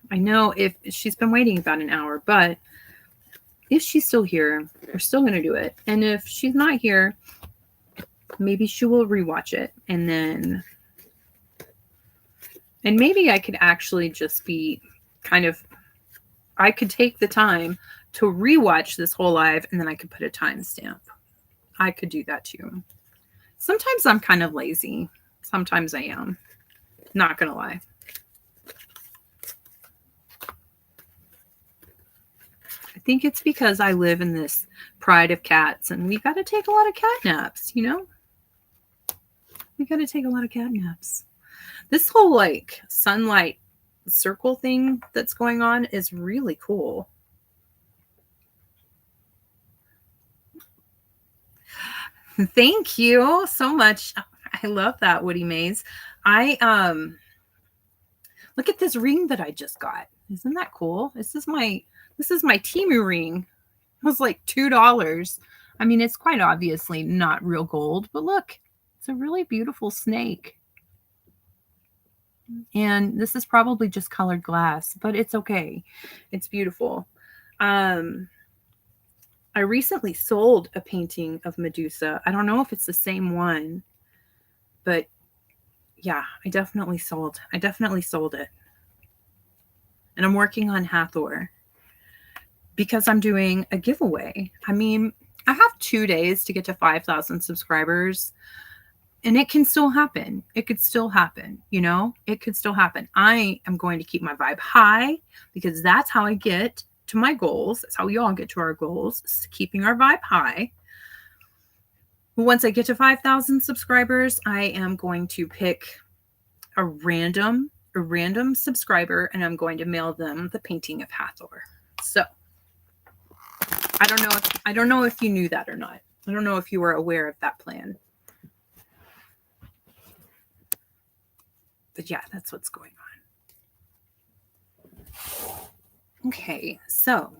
I know if she's been waiting about an hour, but if she's still here, we're still going to do it. And if she's not here, maybe she will rewatch it. And maybe I could actually just be I could take the time to rewatch this whole live and then I could put a timestamp. I could do that too. Sometimes I'm kind of lazy. Sometimes I am. Not going to lie. I think it's because I live in this pride of cats and we got to take a lot of cat naps, you know? We got to take a lot of cat naps. This whole like sunlight circle thing that's going on is really cool. Thank you so much. I love that, Woody Maze. Look at this ring that I just got. Isn't that cool? This is my Temu ring. It was like $2. I mean, it's quite obviously not real gold, but look, it's a really beautiful snake. And this is probably just colored glass, but it's okay. It's beautiful. I recently sold a painting of Medusa. I don't know if it's the same one, but yeah, I definitely sold it. And I'm working on Hathor because I'm doing a giveaway. I mean, I have 2 days to get to 5,000 subscribers and it can still happen. It could still happen, you know, it could still happen. I am going to keep my vibe high because that's how I get to my goals. That's how we all get to our goals, keeping our vibe high. Once I get to 5,000 subscribers, I am going to pick a random subscriber and I'm going to mail them the painting of Hathor. So I don't know if you knew that or not. I don't know if you were aware of that plan. But yeah, that's what's going on. Okay, so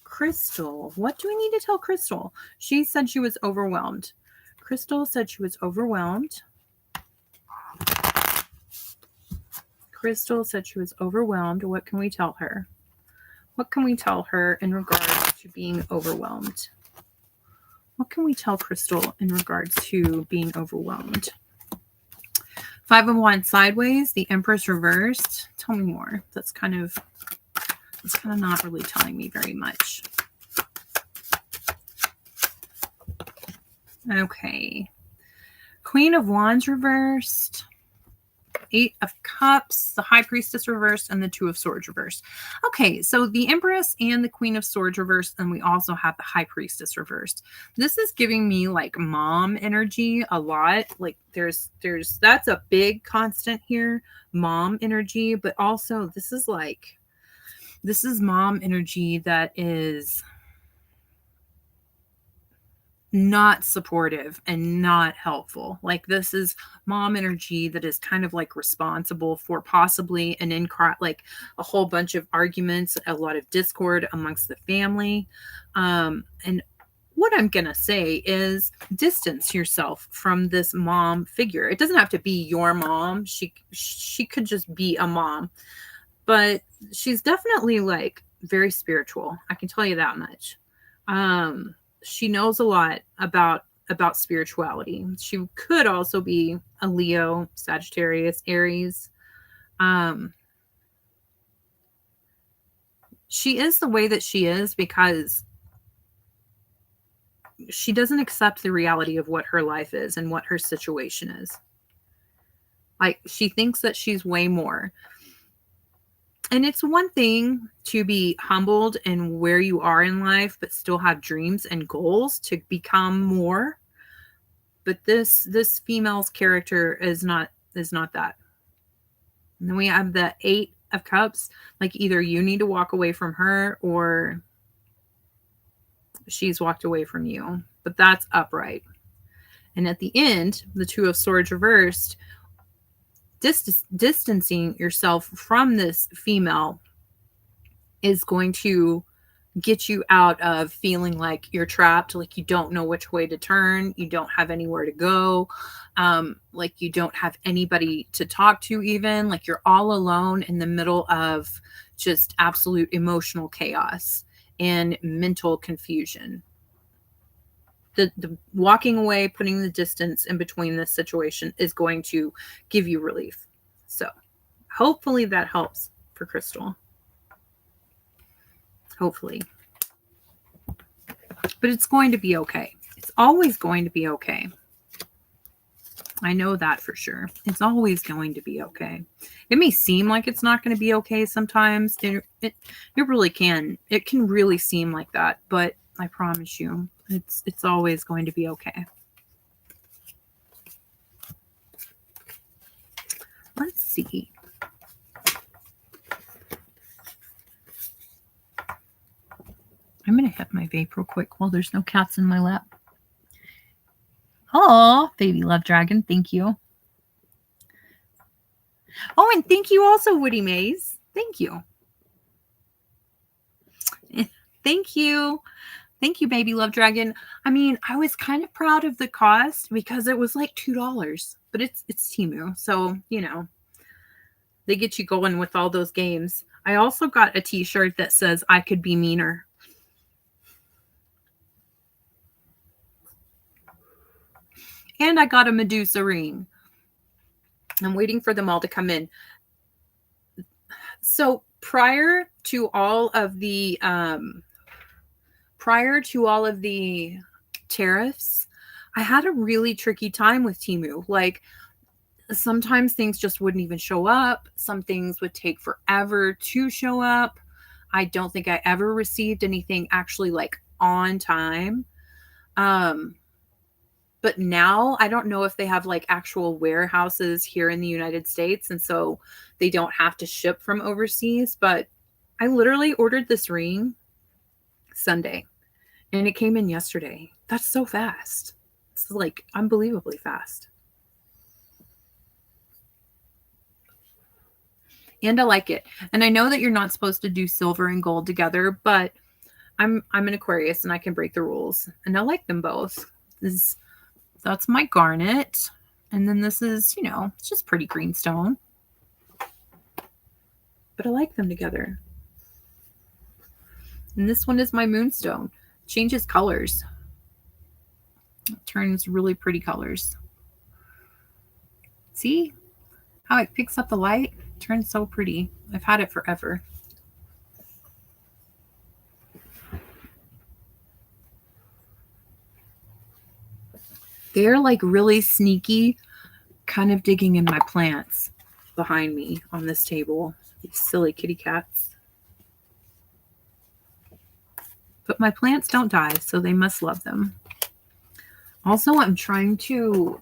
Crystal, what do we need to tell Crystal? She said she was overwhelmed. Crystal said she was overwhelmed. Crystal said she was overwhelmed. What can we tell her? What can we tell her in regards to being overwhelmed? What can we tell Crystal in regards to being overwhelmed? 5 of Wands sideways, the Empress reversed. Tell me more. That's kind of not really telling me very much. Okay. Queen of Wands reversed. 8 of Cups, the High Priestess reversed, and the 2 of Swords reversed. Okay, so the Empress and the Queen of Swords reversed, and we also have the High Priestess reversed. This is giving me like mom energy a lot. Like that's a big constant here, mom energy, but also this is mom energy that is not supportive and not helpful. Like this is mom energy that is kind of like responsible for possibly like a whole bunch of arguments, a lot of discord amongst the family. And what I'm going to say is distance yourself from this mom figure. It doesn't have to be your mom. She could just be a mom, but she's definitely like very spiritual. I can tell you that much. She knows a lot about spirituality. She could also be a Leo, Sagittarius, Aries. She is the way that she is because she doesn't accept the reality of what her life is and what her situation is. Like, she thinks that she's way more. And it's one thing to be humbled in where you are in life, but still have dreams and goals to become more. But this female's character is not that. And then we have the 8 of Cups. Like, either you need to walk away from her or she's walked away from you. But that's upright. And at the end, the 2 of Swords reversed, distancing yourself from this female is going to get you out of feeling like you're trapped, like you don't know which way to turn, you don't have anywhere to go, like you don't have anybody to talk to, even like you're all alone in the middle of just absolute emotional chaos and mental confusion. The walking away, putting the distance in between this situation is going to give you relief. So hopefully that helps for Crystal. Hopefully. But it's going to be okay. It's always going to be okay. I know that for sure. It's always going to be okay. It may seem like it's not going to be okay sometimes. It really can. It can really seem like that. But I promise you, it's always going to be okay. Let's see. I'm going to hit my vape real quick while there's no cats in my lap. Oh, baby love dragon. Thank you. Oh, and thank you also, Woody Maze. Thank you. Thank you. Thank you, baby love dragon. I mean, I was kind of proud of the cost because it was like $2, but it's Temu. So, you know, they get you going with all those games. I also got a t-shirt that says I could be meaner. And I got a Medusa ring. I'm waiting for them all to come in. So prior to all of the tariffs, I had a really tricky time with Temu. Like, sometimes things just wouldn't even show up. Some things would take forever to show up. I don't think I ever received anything actually like on time. But now I don't know if they have like actual warehouses here in the United States, and so they don't have to ship from overseas. But I literally ordered this ring Sunday and it came in yesterday. That's so fast. It's like unbelievably fast. And I like it. And I know that you're not supposed to do silver and gold together, but I'm an Aquarius and I can break the rules. And I like them both. That's my garnet. And then this is, you know, it's just pretty green stone. But I like them together. And this one is my moonstone. Changes colors. It turns really pretty colors. See how it picks up the light? It turns so pretty. I've had it forever. They're like really sneaky, kind of digging in my plants behind me on this table. These silly kitty cats. But my plants don't die, so they must love them. Also, I'm trying to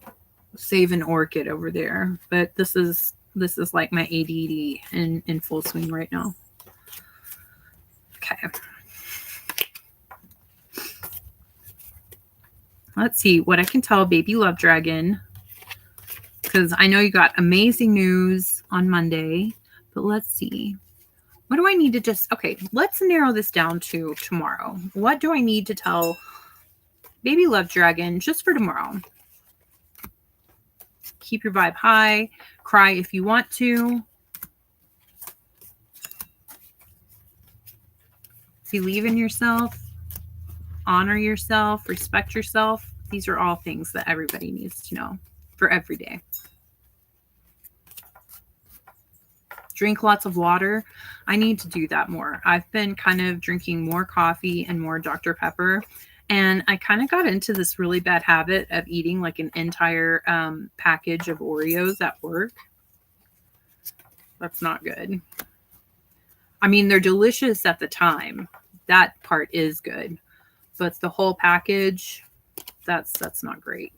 save an orchid over there, but this is like my ADD in full swing right now. Okay. Let's see what I can tell baby love dragon, because I know you got amazing news on Monday, but let's see. What do I need to just, okay, let's narrow this down to tomorrow. What do I need to tell baby love dragon just for tomorrow? Keep your vibe high. Cry if you want to. Believe in yourself. Honor yourself, respect yourself. These are all things that everybody needs to know for every day. Drink lots of water. I need to do that more. I've been kind of drinking more coffee and more Dr. Pepper, And I kind of got into this really bad habit of eating like an entire package of Oreos at work. That's not good. I mean, they're delicious at the time. That part is good. But the whole package, that's not great.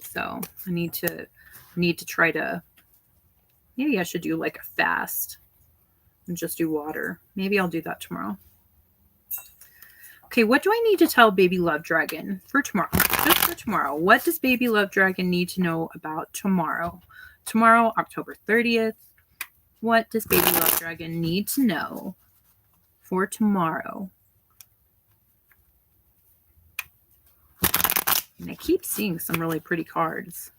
So I need to try to, maybe I should do like a fast and just do water. Maybe I'll do that tomorrow. Okay, what do I need to tell Baby Love Dragon for tomorrow? Just for tomorrow. What does Baby Love Dragon need to know about tomorrow? Tomorrow, October 30th. What does Baby Love Dragon need to know for tomorrow? And I keep seeing some really pretty cards.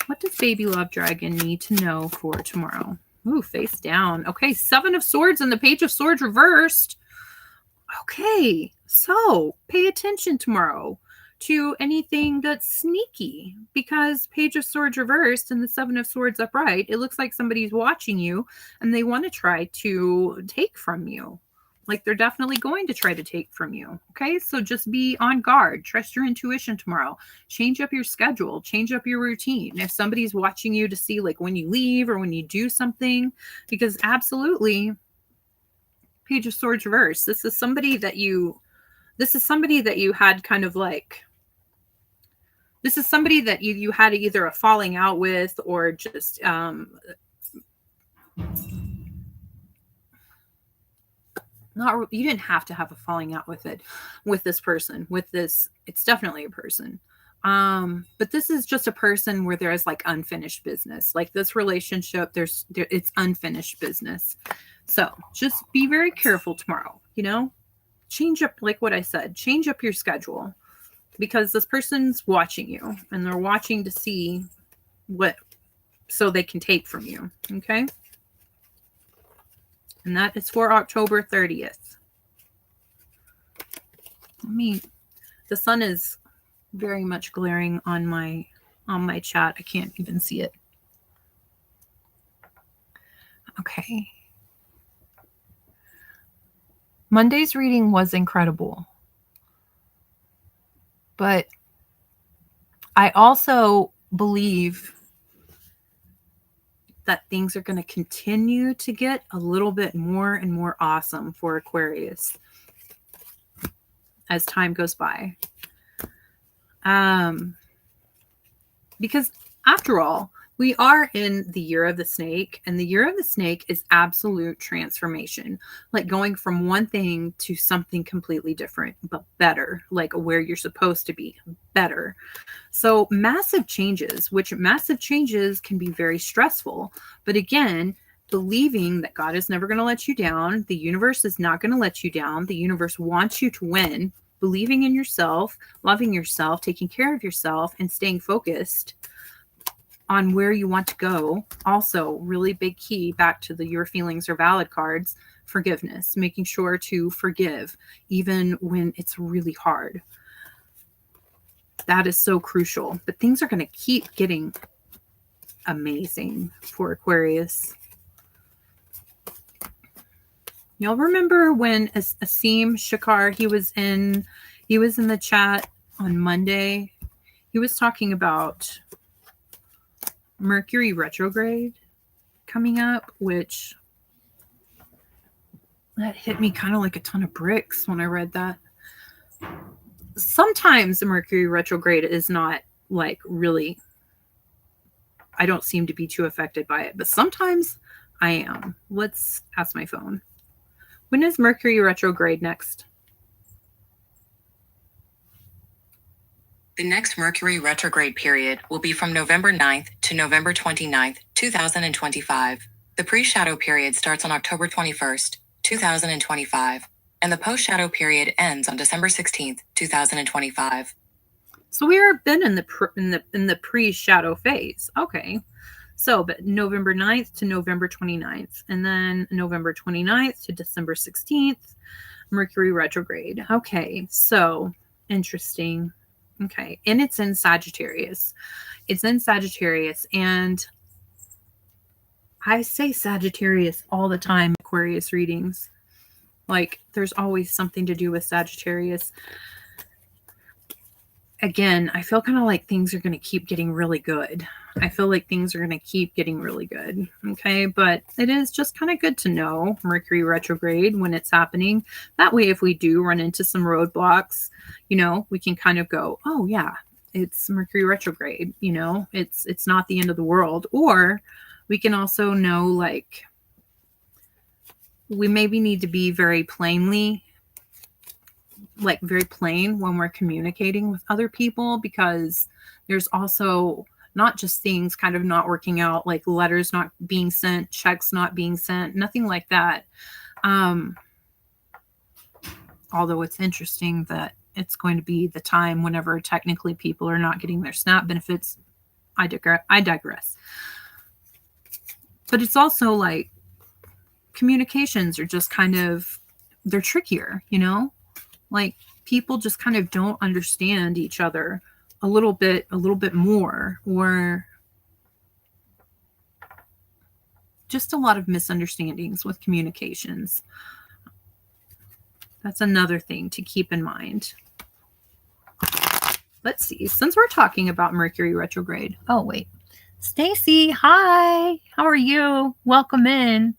What does Baby Love Dragon need to know for tomorrow? Ooh, face down. Okay, 7 of Swords and the Page of Swords reversed. Okay, so pay attention tomorrow to anything that's sneaky, because Page of Swords reversed and the 7 of Swords upright. It looks like somebody's watching you and they want to try to take from you. Like they're definitely going to try to take from you. Okay, so just be on guard. Trust your intuition tomorrow. Change up your schedule. Change up your routine. If somebody's watching you to see like when you leave or when you do something, because absolutely, Page of Swords reverse. This is somebody that you had kind of like, this is somebody that you had either a falling out with or just you didn't have to have a falling out with this person. It's definitely a person. But this is just a person where there is like unfinished business. Like this relationship, it's unfinished business. So just be very careful tomorrow, change up, like what I said, change up your schedule, because this person's watching you and they're watching to see so they can take from you. Okay. And that is for October 30th. The sun is very much glaring on my chat. I can't even see it. Okay. Monday's reading was incredible. But I also believe that things are going to continue to get a little bit more and more awesome for Aquarius as time goes by. Because after all, we are in the year of the snake, and the year of the snake is absolute transformation, like going from one thing to something completely different, but better, like where you're supposed to be, better. So massive changes can be very stressful. But again, believing that God is never going to let you down. The universe is not going to let you down. The universe wants you to win. Believing in yourself, loving yourself, taking care of yourself, and staying focused on where you want to go. Also, really big key back to the Your Feelings Are Valid cards, forgiveness, making sure to forgive even when it's really hard. That is so crucial. But things are going to keep getting amazing for Aquarius. Y'all remember when Asim Shakar, he was in the chat on Monday. He was talking about Mercury retrograde coming up, which that hit me kind of like a ton of bricks when I read that. Sometimes the Mercury retrograde is not like really, I don't seem to be too affected by it, but sometimes I am. Let's ask my phone. When is Mercury retrograde next? The next Mercury retrograde period will be from November 9th to November 29th, 2025. The pre-shadow period starts on October 21st, 2025, and the post-shadow period ends on December 16th, 2025. So we've been in the pre-shadow phase. Okay. So, but November 9th to November 29th, and then November 29th to December 16th, Mercury retrograde. Okay. So interesting. Okay. And it's in Sagittarius. And I say Sagittarius all the time, Aquarius readings. Like, there's always something to do with Sagittarius. Again, I feel kind of like things are going to keep getting really good. I feel like things are going to keep getting really good. Okay. But it is just kind of good to know Mercury retrograde when it's happening. That way, if we do run into some roadblocks, you know, we can kind of go, oh yeah, it's Mercury retrograde. You know, it's not the end of the world. Or we can also know, like, we maybe need to be very plain when we're communicating with other people, because there's also not just things kind of not working out, like letters not being sent, checks not being sent, nothing like that. Although it's interesting that it's going to be the time whenever technically people are not getting their SNAP benefits. I digress. But it's also like communications are just kind of, they're trickier, you know? Like, people just kind of don't understand each other a little bit more, or just a lot of misunderstandings with communications. That's another thing to keep in mind. Let's see, since we're talking about Mercury retrograde. Oh, wait. Stacy, hi. How are you? Welcome in.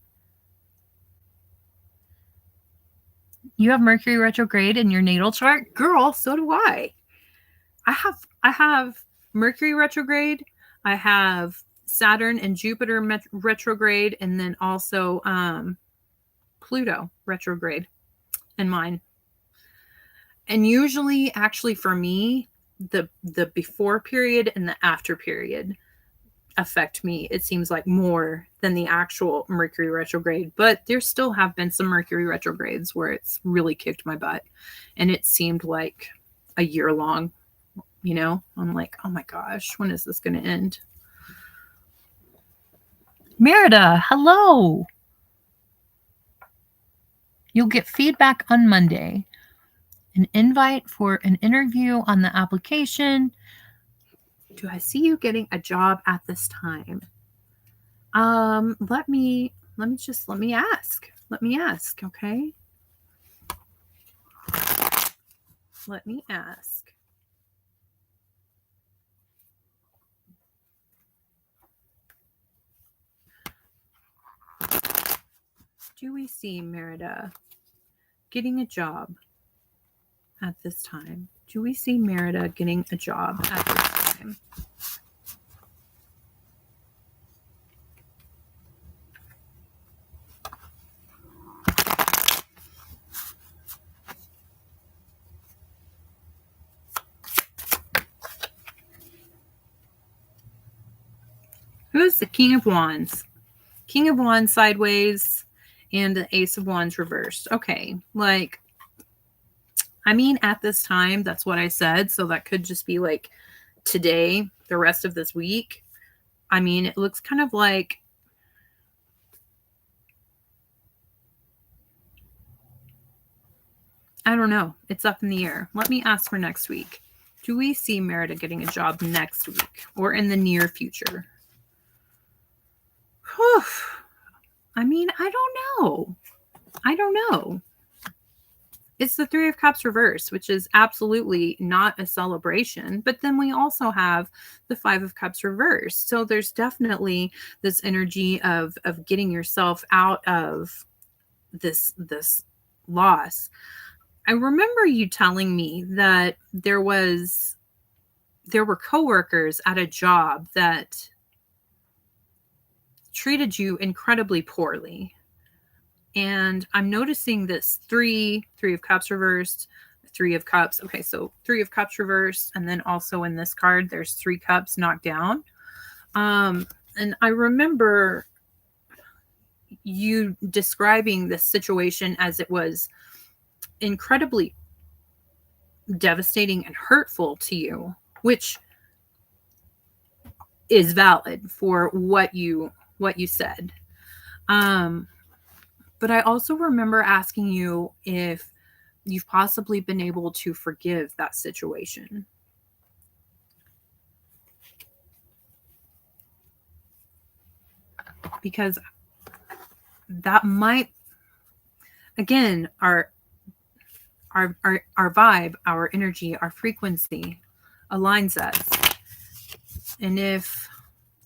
You have Mercury retrograde in your natal chart? Girl, so do I. I have Mercury retrograde. I have Saturn and Jupiter retrograde, and then also Pluto retrograde in mine. And usually, actually, for me, the before period and the after period affect me, it seems like, more than the actual Mercury retrograde. But there still have been some Mercury retrogrades where it's really kicked my butt, and it seemed like a year long. You know, I'm like, oh my gosh, when is this going to end? Merida, hello. You'll get feedback on Monday. An invite for an interview on the application. Do I see you getting a job at this time? Let me ask. Let me ask, okay? Let me ask. Do we see Merida getting a job at this time? Do we see Merida getting a job at this time? Who's the King of Wands? King of Wands sideways and the Ace of Wands reversed. Okay, like, I mean, at this time, that's what I said. So that could just be like today, the rest of this week. I mean, it looks kind of like I don't know. It's up in the air. Let me ask for next week. Do we see Merida getting a job next week or in the near future? Whew. I mean, I don't know. I don't know. It's the Three of Cups reverse, which is absolutely not a celebration. But then we also have the Five of Cups reverse. So there's definitely this energy of getting yourself out of this loss. I remember you telling me that there were coworkers at a job that treated you incredibly poorly. And I'm noticing this three of cups reversed, Three of Cups. Okay, so Three of Cups reversed, and then also in this card, there's three cups knocked down. And I remember you describing this situation as it was incredibly devastating and hurtful to you, which is valid for what you said. But I also remember asking you if you've possibly been able to forgive that situation. Because that might again, our vibe, our energy, our frequency aligns us. And if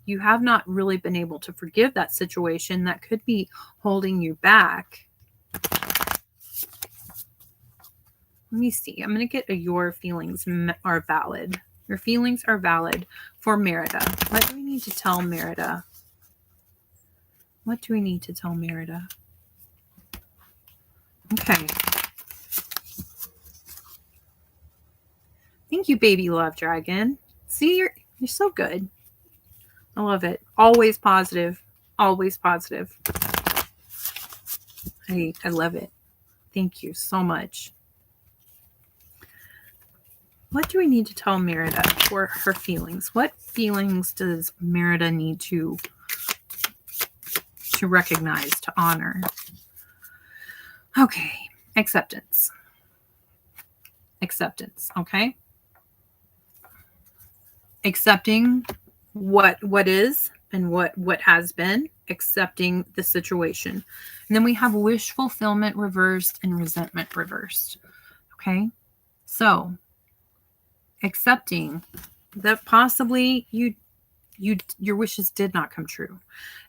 you have not really been able to forgive that situation, that could be holding you back. Let me see. I'm going to get your feelings are valid. Your feelings are valid for Merida. What do we need to tell Merida? What do we need to tell Merida? Okay. Thank you, baby love dragon. See, you're so good. I love it. Always positive. Always positive. I love it. Thank you so much. What do we need to tell Merida for her feelings? What feelings does Merida need to recognize, to honor? Okay. Acceptance. Acceptance. Okay. Accepting what is and what has been, accepting the situation. And then we have wish fulfillment reversed and resentment reversed. Okay. So accepting that possibly your wishes did not come true,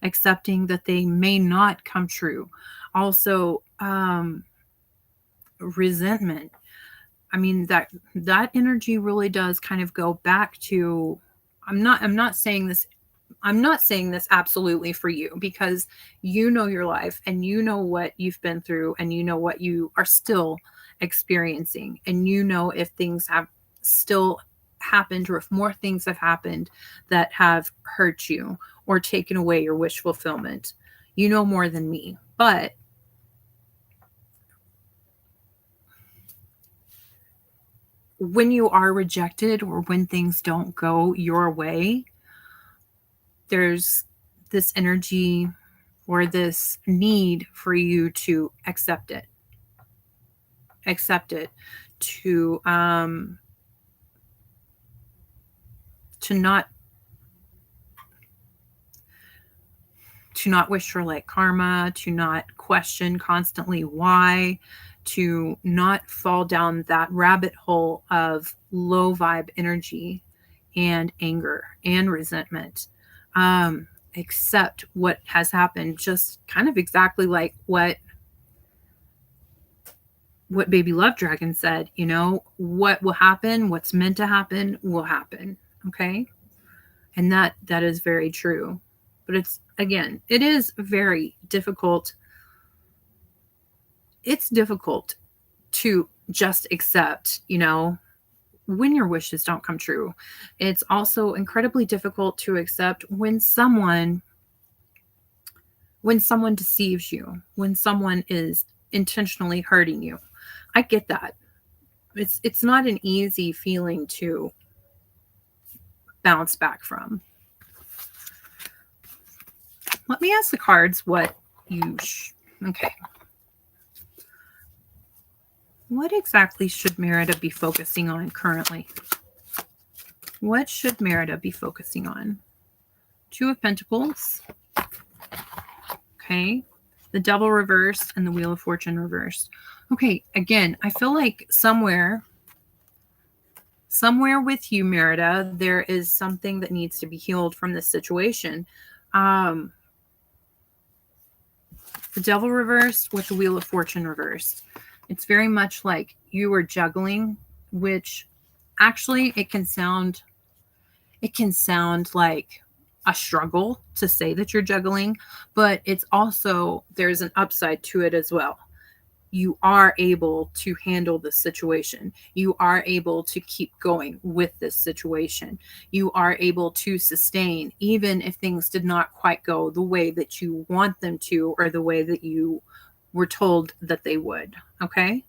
accepting that they may not come true. Also, resentment. I mean, that energy really does kind of go back to, I'm not saying this absolutely for you, because you know your life and you know what you've been through and you know what you are still experiencing, and you know if things have still happened or if more things have happened that have hurt you or taken away your wish fulfillment. You know more than me. But when you are rejected or when things don't go your way, there's this energy or this need for you to accept it. Accept it. To not wish for like karma, to not question constantly why, to not fall down that rabbit hole of low vibe energy and anger and resentment. Accept what has happened, just kind of exactly like what baby love dragon said. You know, what will happen, what's meant to happen will happen. Okay. And that is very true. But it's, again, it is very difficult. It's difficult to just accept, you know, when your wishes don't come true. It's also incredibly difficult to accept when someone deceives you, when someone is intentionally hurting you. I get that. It's not an easy feeling to bounce back from. Let me ask the cards what you okay. What exactly should Merida be focusing on currently? What should Merida be focusing on? Two of Pentacles. Okay. The Devil reversed and the Wheel of Fortune reversed. Okay. Again, I feel like somewhere with you, Merida, there is something that needs to be healed from this situation. The Devil reversed with the Wheel of Fortune reversed. It's very much like you were juggling, which actually it can sound like a struggle to say that you're juggling, but it's also, there's an upside to it as well. You are able to handle this situation. You are able to keep going with this situation. You are able to sustain, even if things did not quite go the way that you want them to, or the way that you were told that they would. Okay.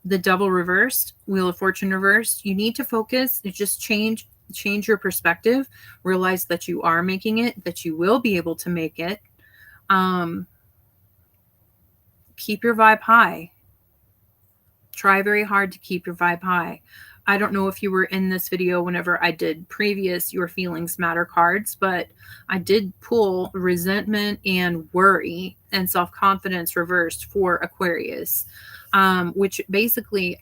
The Devil reversed, Wheel of Fortune reversed. You need to focus. You just change your perspective. Realize that you are making it, that you will be able to make it. Keep your vibe high. Try very hard to keep your vibe high. I don't know if you were in this video whenever I did previous Your Feelings Matter cards, but I did pull resentment and worry and self-confidence reversed for Aquarius, which basically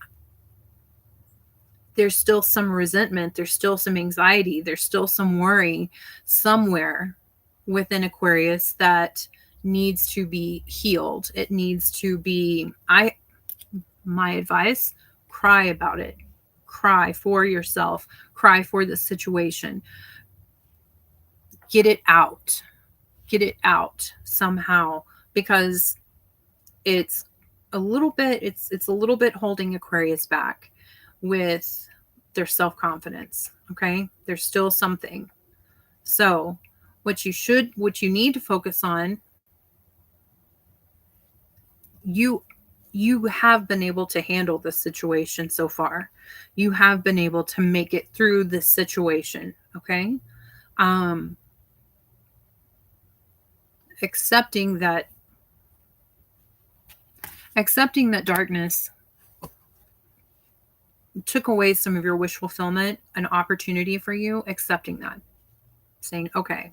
there's still some resentment, there's still some anxiety, there's still some worry somewhere within Aquarius that needs to be healed. It needs to be, my advice, cry about it. Cry for yourself, cry for the situation. Get it out. Get it out somehow, because it's a little bit holding Aquarius back with their self-confidence. Okay? There's still something. So, what you need to focus on, you have been able to handle this situation so far. You have been able to make it through this situation. Okay. Accepting that darkness took away some of your wish fulfillment, an opportunity for you, accepting that, saying, okay,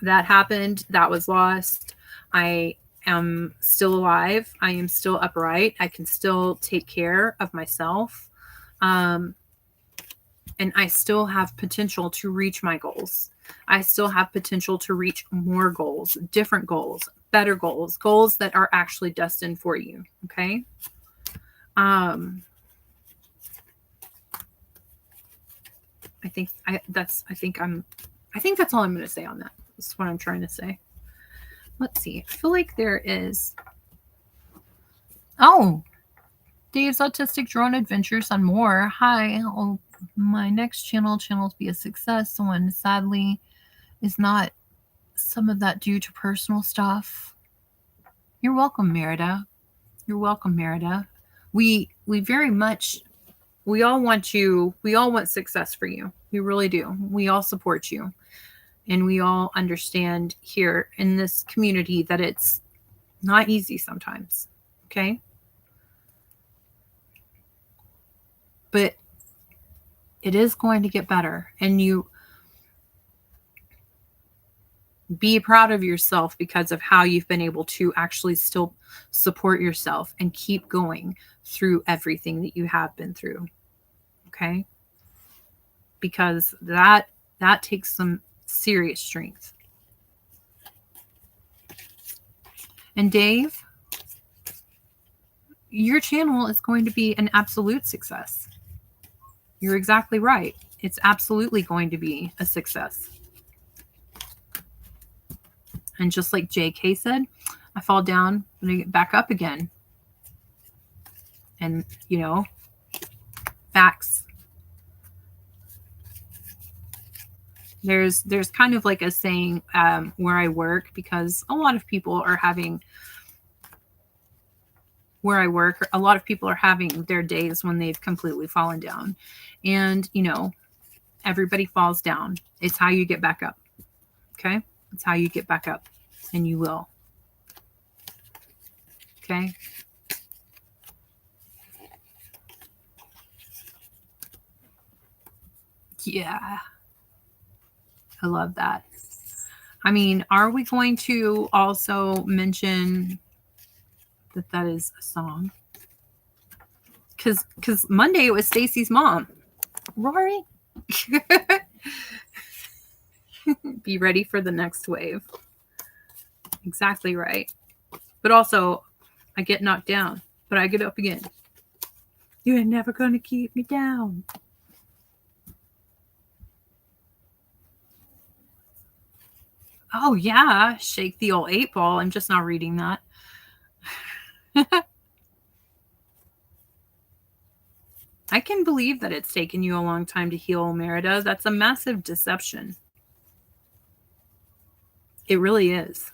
that happened. That was lost. I am still alive. I am still upright. I can still take care of myself. And I still have potential to reach my goals. I still have potential to reach more goals, different goals, better goals, goals that are actually destined for you. Okay. I think that's all I'm going to say on that. That's what I'm trying to say. Let's see. I feel like there is. Oh, Dave's Autistic Drone Adventures and more. Hi. Oh, my next channel will be a success. Someone sadly is not. Some of that due to personal stuff. You're welcome, Merida. You're welcome, Merida. We very much. We all want success for you. We really do. We all support you. And we all understand here in this community that it's not easy sometimes. Okay. But it is going to get better. And you be proud of yourself because of how you've been able to actually still support yourself and keep going through everything that you have been through. Okay. Because that takes some serious strength. And Dave, your channel is going to be an absolute success. You're exactly right. It's absolutely going to be a success. And just like JK said, I fall down and I get back up again. And, facts. There's kind of like a saying where I work, because a lot of people are having their days when they've completely fallen down. And, everybody falls down. It's how you get back up. Okay? It's how you get back up. And you will. Okay? Yeah. I love that. I mean, are we going to also mention that is a song? Because Monday it was Stacy's mom. Rory. Be ready for the next wave. Exactly right. But also, I get knocked down, but I get up again. You ain't never going to keep me down. Oh, yeah. Shake the old 8-ball. I'm just not reading that. I can believe that it's taken you a long time to heal, Merida. That's a massive deception. It really is.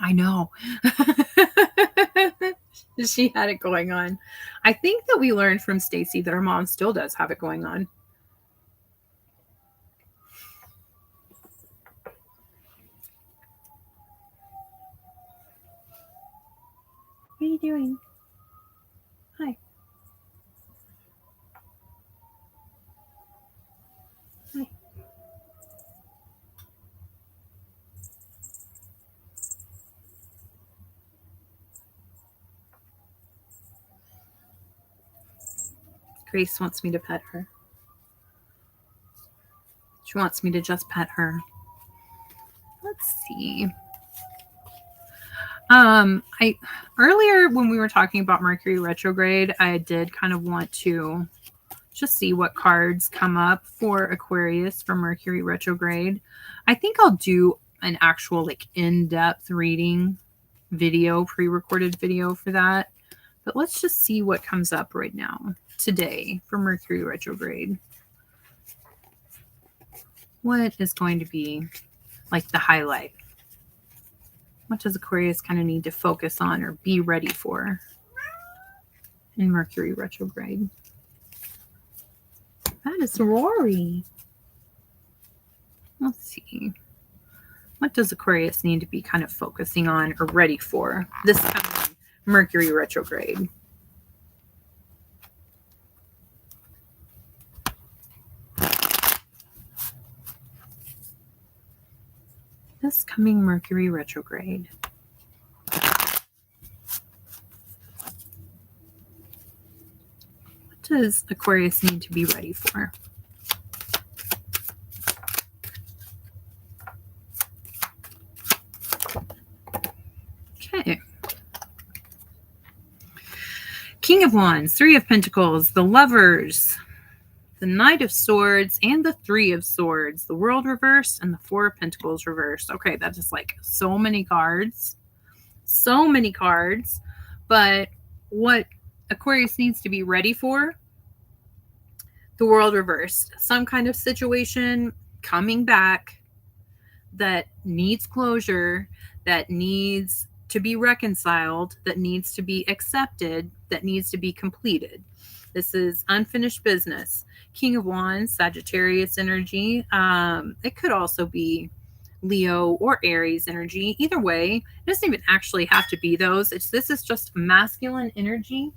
I know. She had it going on. I think that we learned from Stacy that her mom still does have it going on. What are you doing? Hi. Hi. Grace wants me to pet her. She wants me to just pet her. Let's see. I earlier when we were talking about Mercury retrograde, I did kind of want to just see what cards come up for Aquarius for Mercury retrograde. I think I'll do an actual like in-depth reading video, pre-recorded video for that. But let's just see what comes up right now today for Mercury retrograde. What is going to be like the highlight? What does Aquarius kind of need to focus on or be ready for in Mercury retrograde? That is Rory. Let's see. What does Aquarius need to be kind of focusing on or ready for this coming Mercury retrograde? This coming Mercury retrograde. What does Aquarius need to be ready for? Okay. King of Wands, Three of Pentacles, the Lovers, the Knight of Swords, and the Three of Swords, the World reversed, and the Four of Pentacles reversed. Okay, that's just like so many cards. So many cards. But what Aquarius needs to be ready for, the World reversed. Some kind of situation coming back that needs closure, that needs to be reconciled, that needs to be accepted, that needs to be completed. This is unfinished business. King of Wands, Sagittarius energy. It could also be Leo or Aries energy. Either way, it doesn't even actually have to be those. This is just masculine energy.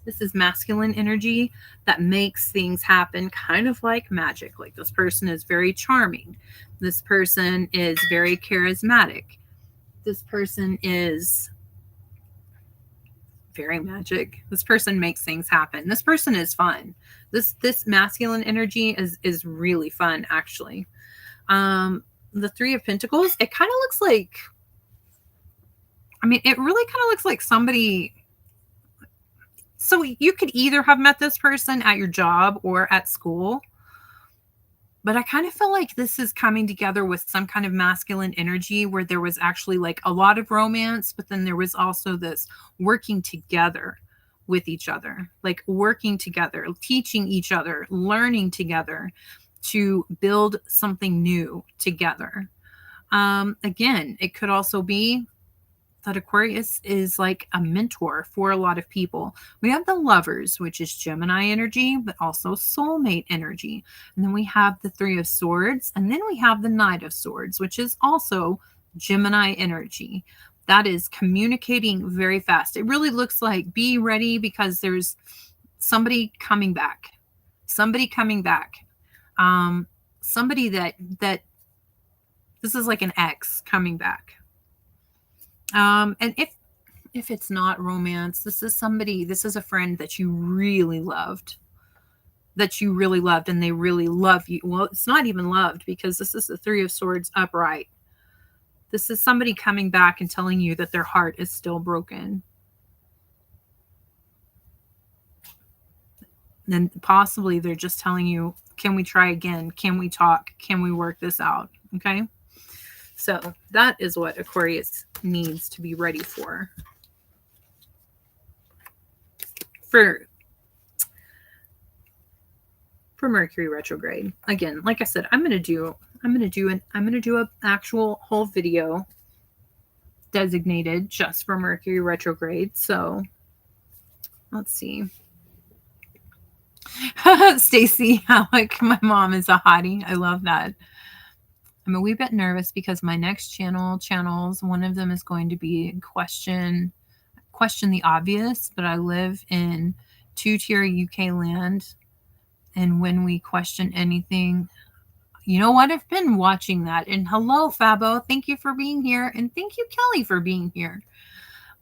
This is masculine energy that makes things happen kind of like magic. Like this person is very charming. This person is very charismatic. This person is very magic. This person makes things happen. This person is fun. This masculine energy is really fun, actually. The Three of Pentacles, it kind of looks like, I mean, it really kind of looks like somebody. So you could either have met this person at your job or at school. But I kind of feel like this is coming together with some kind of masculine energy where there was actually like a lot of romance, but then there was also this working together with each other, like working together, teaching each other, learning together to build something new together. Again, it could also be that Aquarius is like a mentor for a lot of people. We have the Lovers, which is Gemini energy, but also soulmate energy. And then we have the Three of Swords. And then we have the Knight of Swords, which is also Gemini energy. That is communicating very fast. It really looks like be ready because there's somebody coming back. Somebody coming back. Somebody that this is like an ex coming back. And if it's not romance, this is a friend that you really loved, and they really love you. Well, it's not even loved because this is the Three of Swords upright. This is somebody coming back and telling you that their heart is still broken. Then possibly they're just telling you, can we try again? Can we talk? Can we work this out? Okay. So that is what Aquarius needs to be ready for Mercury retrograde. Again, like I said, I'm going to do an actual whole video designated just for Mercury retrograde. So let's see. Stacy, Alec, my mom is a hottie. I love that. I'm a wee bit nervous because my next channels, one of them is going to be question the obvious, but I live in 2-tier UK land. And when we question anything, you know what? I've been watching that. And hello, Fabo. Thank you for being here. And thank you, Kelly, for being here.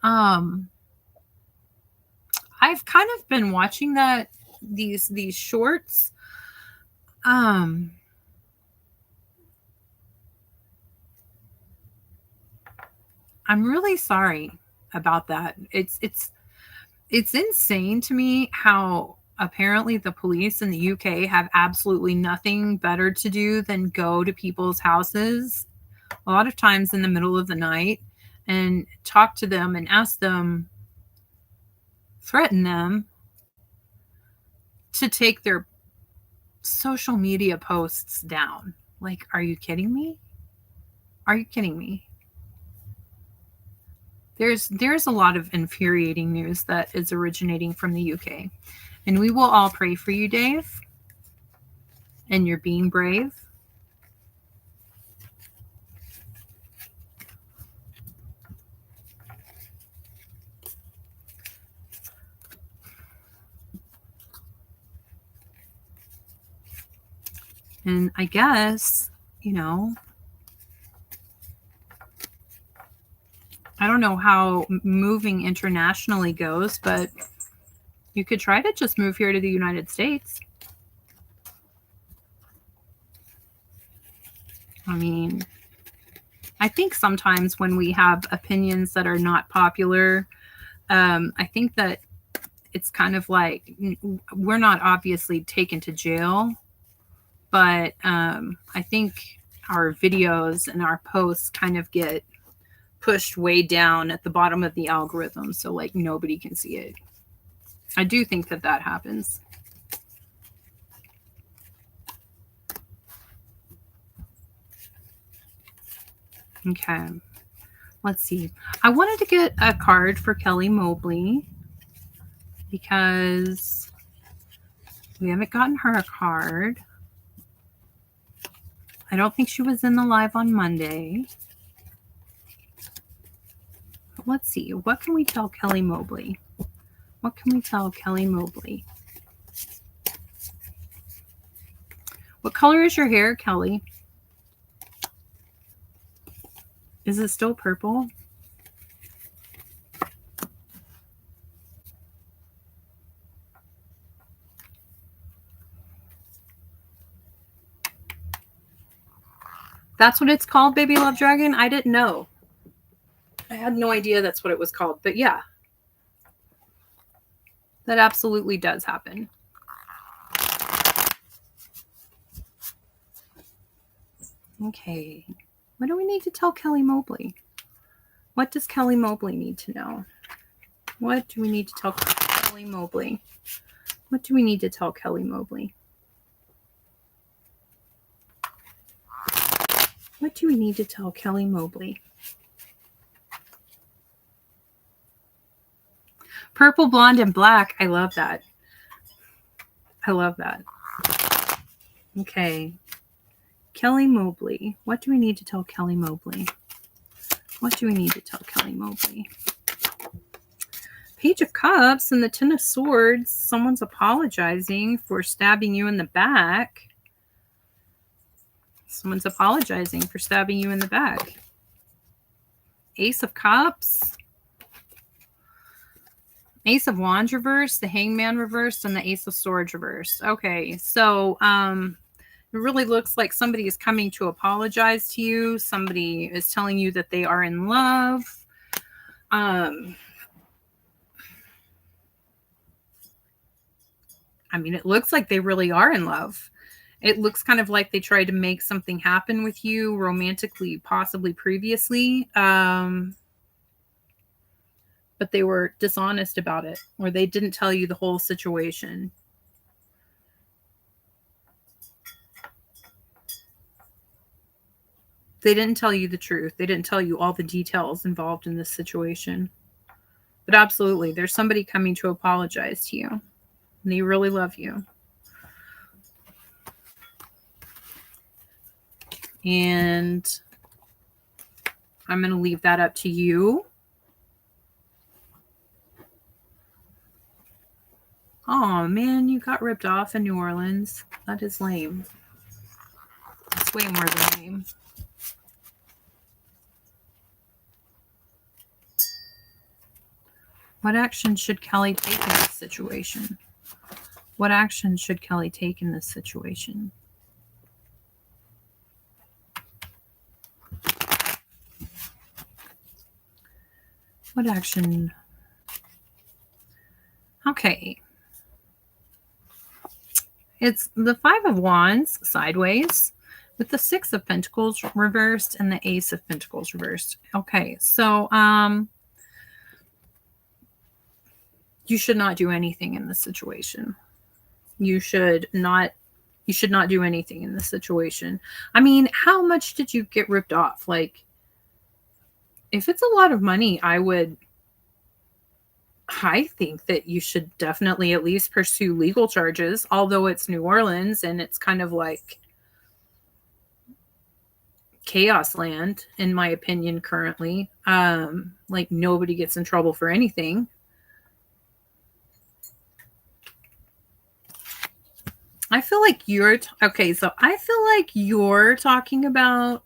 I've kind of been watching these shorts. I'm really sorry about that. It's insane to me how apparently the police in the UK have absolutely nothing better to do than go to people's houses a lot of times in the middle of the night and talk to them and ask them, threaten them to take their social media posts down. Like, are you kidding me? Are you kidding me? There's a lot of infuriating news that is originating from the UK. And we will all pray for you, Dave. And you're being brave. And I guess, you know, I don't know how moving internationally goes, but you could try to just move here to the United States. I mean, I think sometimes when we have opinions that are not popular, I think that it's kind of like we're not obviously taken to jail, but I think our videos and our posts kind of get pushed way down at the bottom of the algorithm, so like nobody can see it. I do think that happens. Okay, let's see. I wanted to get a card for Kelly Mobley because we haven't gotten her a card. I don't think she was in the live on Monday. But let's see. What can we tell Kelly Mobley? What can we tell Kelly Mobley? What color is your hair, Kelly? Is it still purple? That's what it's called, Baby Love Dragon? I didn't know. I had no idea that's what it was called. But yeah, that absolutely does happen. Okay. What do we need to tell Kelly Mobley? What does Kelly Mobley need to know? What do we need to tell Kelly Mobley? What do we need to tell Kelly Mobley? What do we need to tell Kelly Mobley? Purple, blonde, and black. I love that. I love that. Okay. Kelly Mobley. What do we need to tell Kelly Mobley? What do we need to tell Kelly Mobley? Page of Cups and the Ten of Swords. Someone's apologizing for stabbing you in the back. Someone's apologizing for stabbing you in the back. Ace of Cups. Ace of Wands reversed, the Hangman reversed, and the Ace of Swords reversed. Okay, so it really looks like somebody is coming to apologize to you. Somebody is telling you that they are in love. I mean, it looks like they really are in love. It looks kind of like they tried to make something happen with you romantically, possibly previously. But they were dishonest about it, or they didn't tell you the whole situation. They didn't tell you the truth. They didn't tell you all the details involved in this situation. But absolutely, there's somebody coming to apologize to you. And they really love you. And I'm going to leave that up to you. Oh, man, you got ripped off in New Orleans. That is lame. It's way more than lame. What action should Kelly take in this situation? What action should Kelly take in this situation? What action? Okay. It's the Five of Wands sideways with the Six of Pentacles reversed and the Ace of Pentacles reversed. Okay, so you should not do anything in this situation. You should not do anything in this situation. I mean, how much did you get ripped off? Like, if it's a lot of money, I think that you should definitely at least pursue legal charges, although it's New Orleans and it's kind of like chaos land, in my opinion, currently. Like, nobody gets in trouble for anything. I feel like you're talking about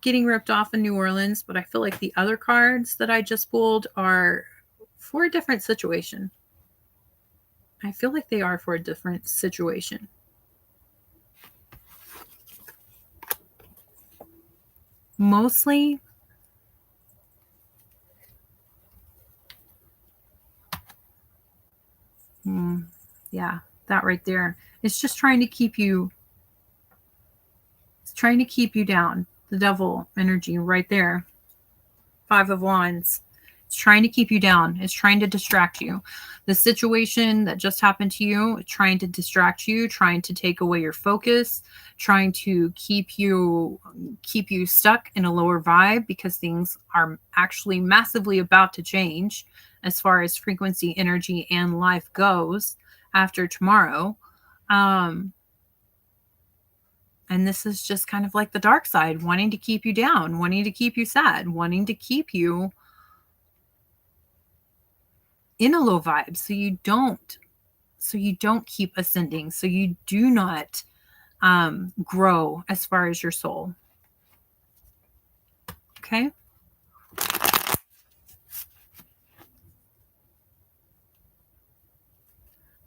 getting ripped off in New Orleans, but I feel like the other cards that I just pulled are for a different situation. I feel like they are for a different situation. Mostly, yeah, that right there. It's just trying to keep you. It's trying to keep you down. The devil energy right there. Five of Wands. It's trying to keep you down. It's trying to distract you. The situation that just happened to you, it's trying to distract you, trying to take away your focus, trying to keep you stuck in a lower vibe, because things are actually massively about to change as far as frequency, energy, and life goes after tomorrow. And this is just kind of like the dark side, wanting to keep you down, wanting to keep you sad, wanting to keep you in a low vibe so you don't keep ascending, so you do not grow as far as your soul. Okay?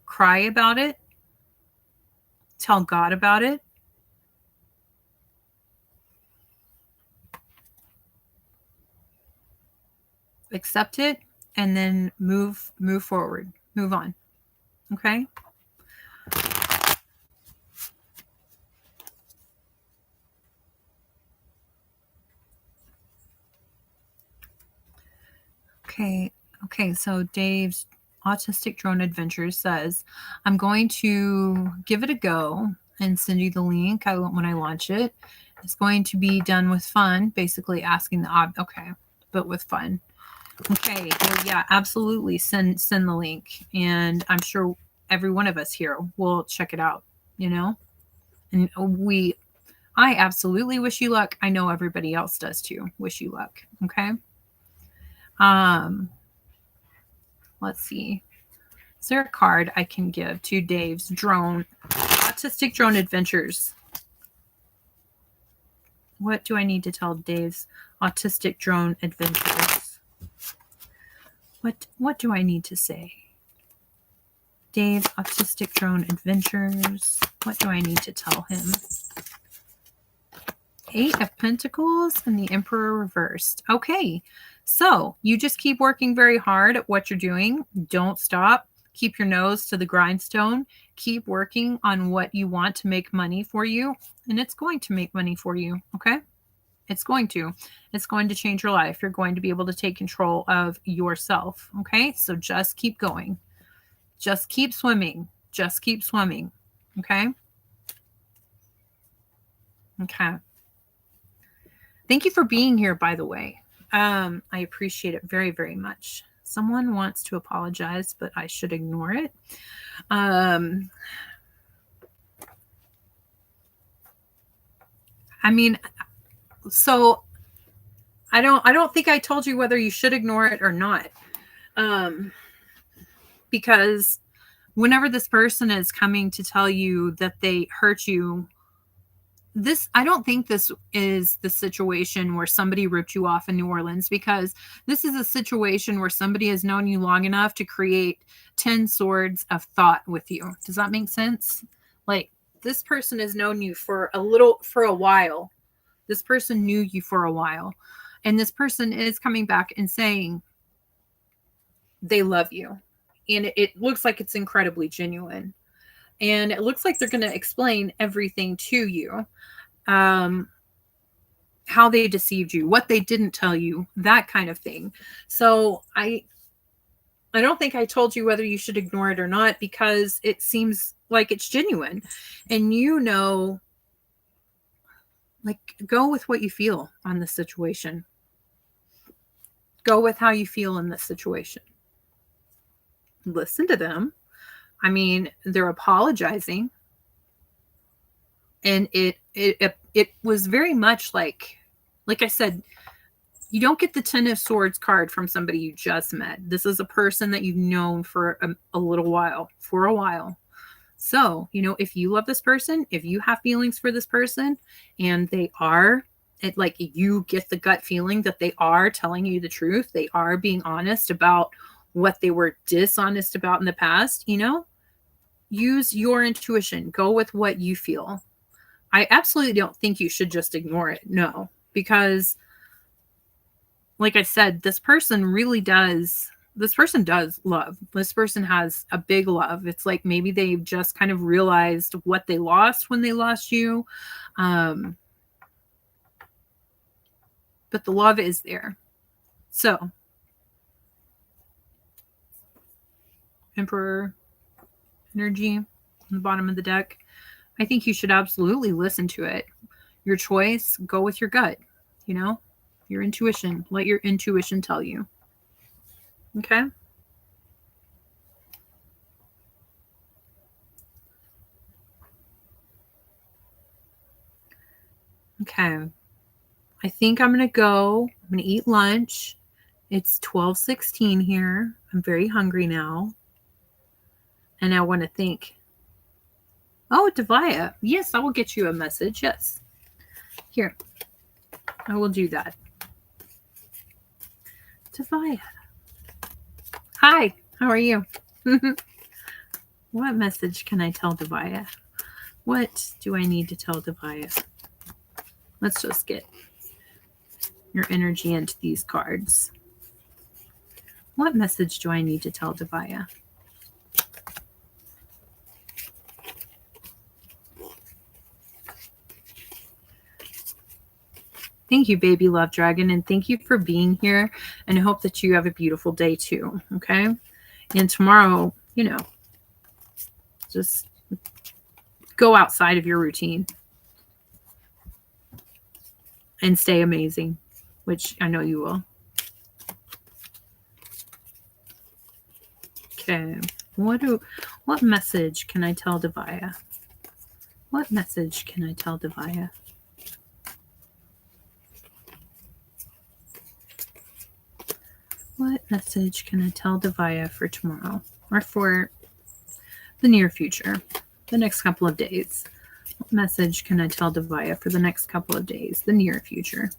Cry about it. Tell God about it. Accept it, and then move forward. Move on. Okay? Okay, so Dave's Autistic Drone Adventures says, I'm going to give it a go and send you the link when I launch it. It's going to be done with fun, basically asking but with fun. Okay, well, yeah, absolutely. Send the link, and I'm sure every one of us here will check it out, and I absolutely wish you luck. I know everybody else does too. Wish you luck. Okay. Let's see. Is there a card I can give to Dave's Autistic Drone Adventures? What do I need to tell Dave's Autistic Drone Adventures? What do I need to say? Dave's Autistic Drone Adventures. What do I need to tell him? Eight of Pentacles and the Emperor reversed. Okay, so you just keep working very hard at what you're doing. Don't stop. Keep your nose to the grindstone. Keep working on what you want to make money for you, and it's going to make money for you, okay? It's going to change your life. You're going to be able to take control of yourself, okay? So just keep going. Just keep swimming. Just keep swimming, okay? Okay. Thank you for being here, by the way. I appreciate it very, very much. Someone wants to apologize, but I should ignore it. I mean, so I don't think I told you whether you should ignore it or not. Because whenever this person is coming to tell you that they hurt you, I don't think this is the situation where somebody ripped you off in New Orleans, because this is a situation where somebody has known you long enough to create 10 swords of thought with you. Does that make sense? Like, this person has known you for a while. This person knew you for a while. And this person is coming back and saying they love you. And it looks like it's incredibly genuine. And it looks like they're going to explain everything to you. How they deceived you, what they didn't tell you, that kind of thing. So I don't think I told you whether you should ignore it or not, because it seems like it's genuine. And like, go with what you feel on this situation. Go with how you feel in this situation. Listen to them. I mean, they're apologizing. And it was very much like I said, you don't get the 10 of Swords card from somebody you just met. This is a person that you've known for a little while, So, if you love this person, if you have feelings for this person, and you get the gut feeling that they are telling you the truth, they are being honest about what they were dishonest about in the past, use your intuition. Go with what you feel. I absolutely don't think you should just ignore it. No, because like I said, this person does love. This person has a big love. It's like maybe they've just kind of realized what they lost when they lost you. But the love is there. So, Emperor energy on the bottom of the deck. I think you should absolutely listen to it. Your choice, go with your gut, your intuition. Let your intuition tell you. Okay? Okay. I think I'm going to go. I'm going to eat lunch. It's 12:16 here. I'm very hungry now. And I want to think. Oh, Devaya. Yes, I will get you a message. Yes. Here. I will do that. Devaya. Hi. How are you? What message can I tell Devaya? What do I need to tell Devaya? Let's just get your energy into these cards. What message do I need to tell Devaya? Thank you, baby love dragon, and thank you for being here. And I hope that you have a beautiful day too. Okay. And tomorrow, just go outside of your routine and stay amazing, which I know you will. Okay. What message can I tell Devaya? What message can I tell Devaya? What message can I tell Devaya for tomorrow, or for the near future, the next couple of days? What message can I tell Devaya for the next couple of days, the near future?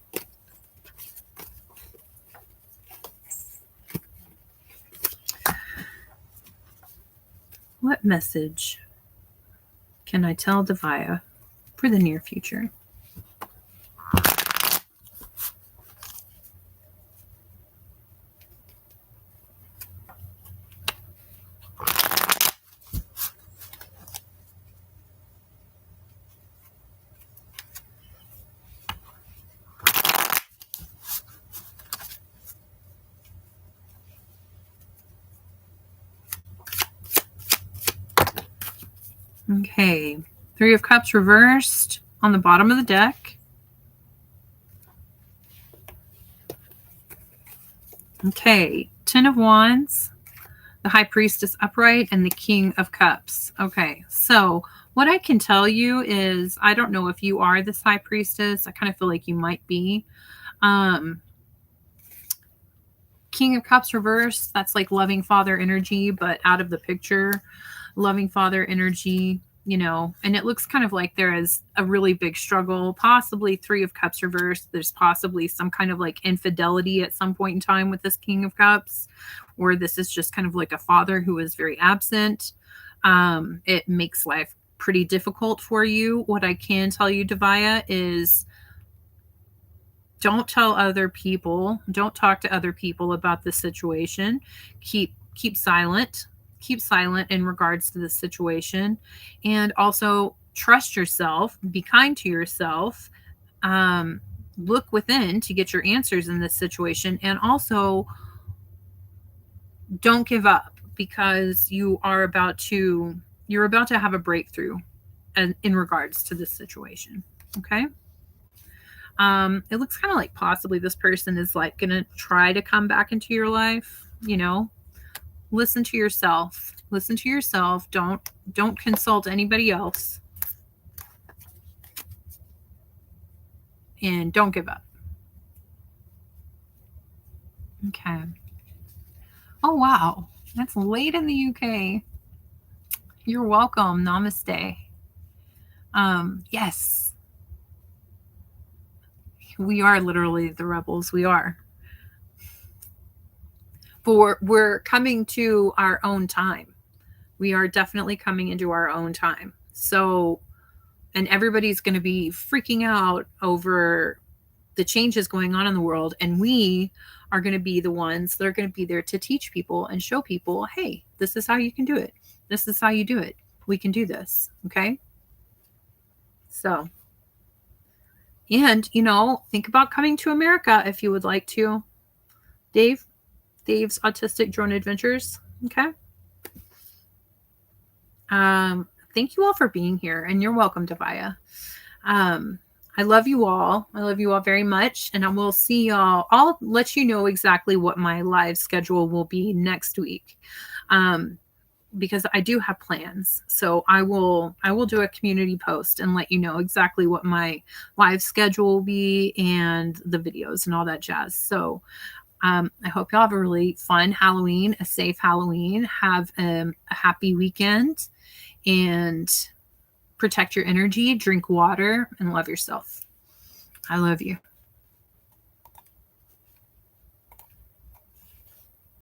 What message can I tell Devaya for the near future? Okay, 3 of Cups reversed on the bottom of the deck. Okay, 10 of Wands, the High Priestess upright, and the King of Cups. Okay, so what I can tell you is, I don't know if you are this High Priestess. I kind of feel like you might be. King of Cups reverse, that's like loving father energy, but out of the picture. Loving father energy, you know, and it looks kind of like there is a really big struggle, possibly 3 of Cups reversed. There's possibly some kind of like infidelity at some point in time with this King of Cups, or this is just kind of like a father who is very absent. It makes life pretty difficult for you. What I can tell you, Devaya, is don't tell other people, don't talk to other people about this situation. Keep silent. Keep silent in regards to the situation, and also trust yourself, be kind to yourself, look within to get your answers in this situation, and also don't give up, because you're about to have a breakthrough in regards to this situation. Okay. It looks kind of like possibly this person is like gonna try to come back into your life, you know. Listen to yourself. Listen to yourself. Don't consult anybody else. And don't give up. Okay. Oh, wow. That's late in the UK. You're welcome. Namaste. Yes. We are literally the rebels. We are. But we're coming to our own time. We are definitely coming into our own time. So, and everybody's going to be freaking out over the changes going on in the world. And we are going to be the ones that are going to be there to teach people and show people, hey, this is how you can do it. This is how you do it. We can do this. Okay. So, and, you know, think about coming to America if you would like to. Dave's Autistic Drone Adventures. Okay. Thank you all for being here, and you're welcome, Devaya. I love you all. I love you all very much, and I will see y'all. I'll let you know exactly what my live schedule will be next week, because I do have plans. So I will do a community post and let you know exactly what my live schedule will be and the videos and all that jazz. So I hope y'all have a really fun Halloween, a safe Halloween. Have a happy weekend, and protect your energy, drink water, and love yourself. I love you.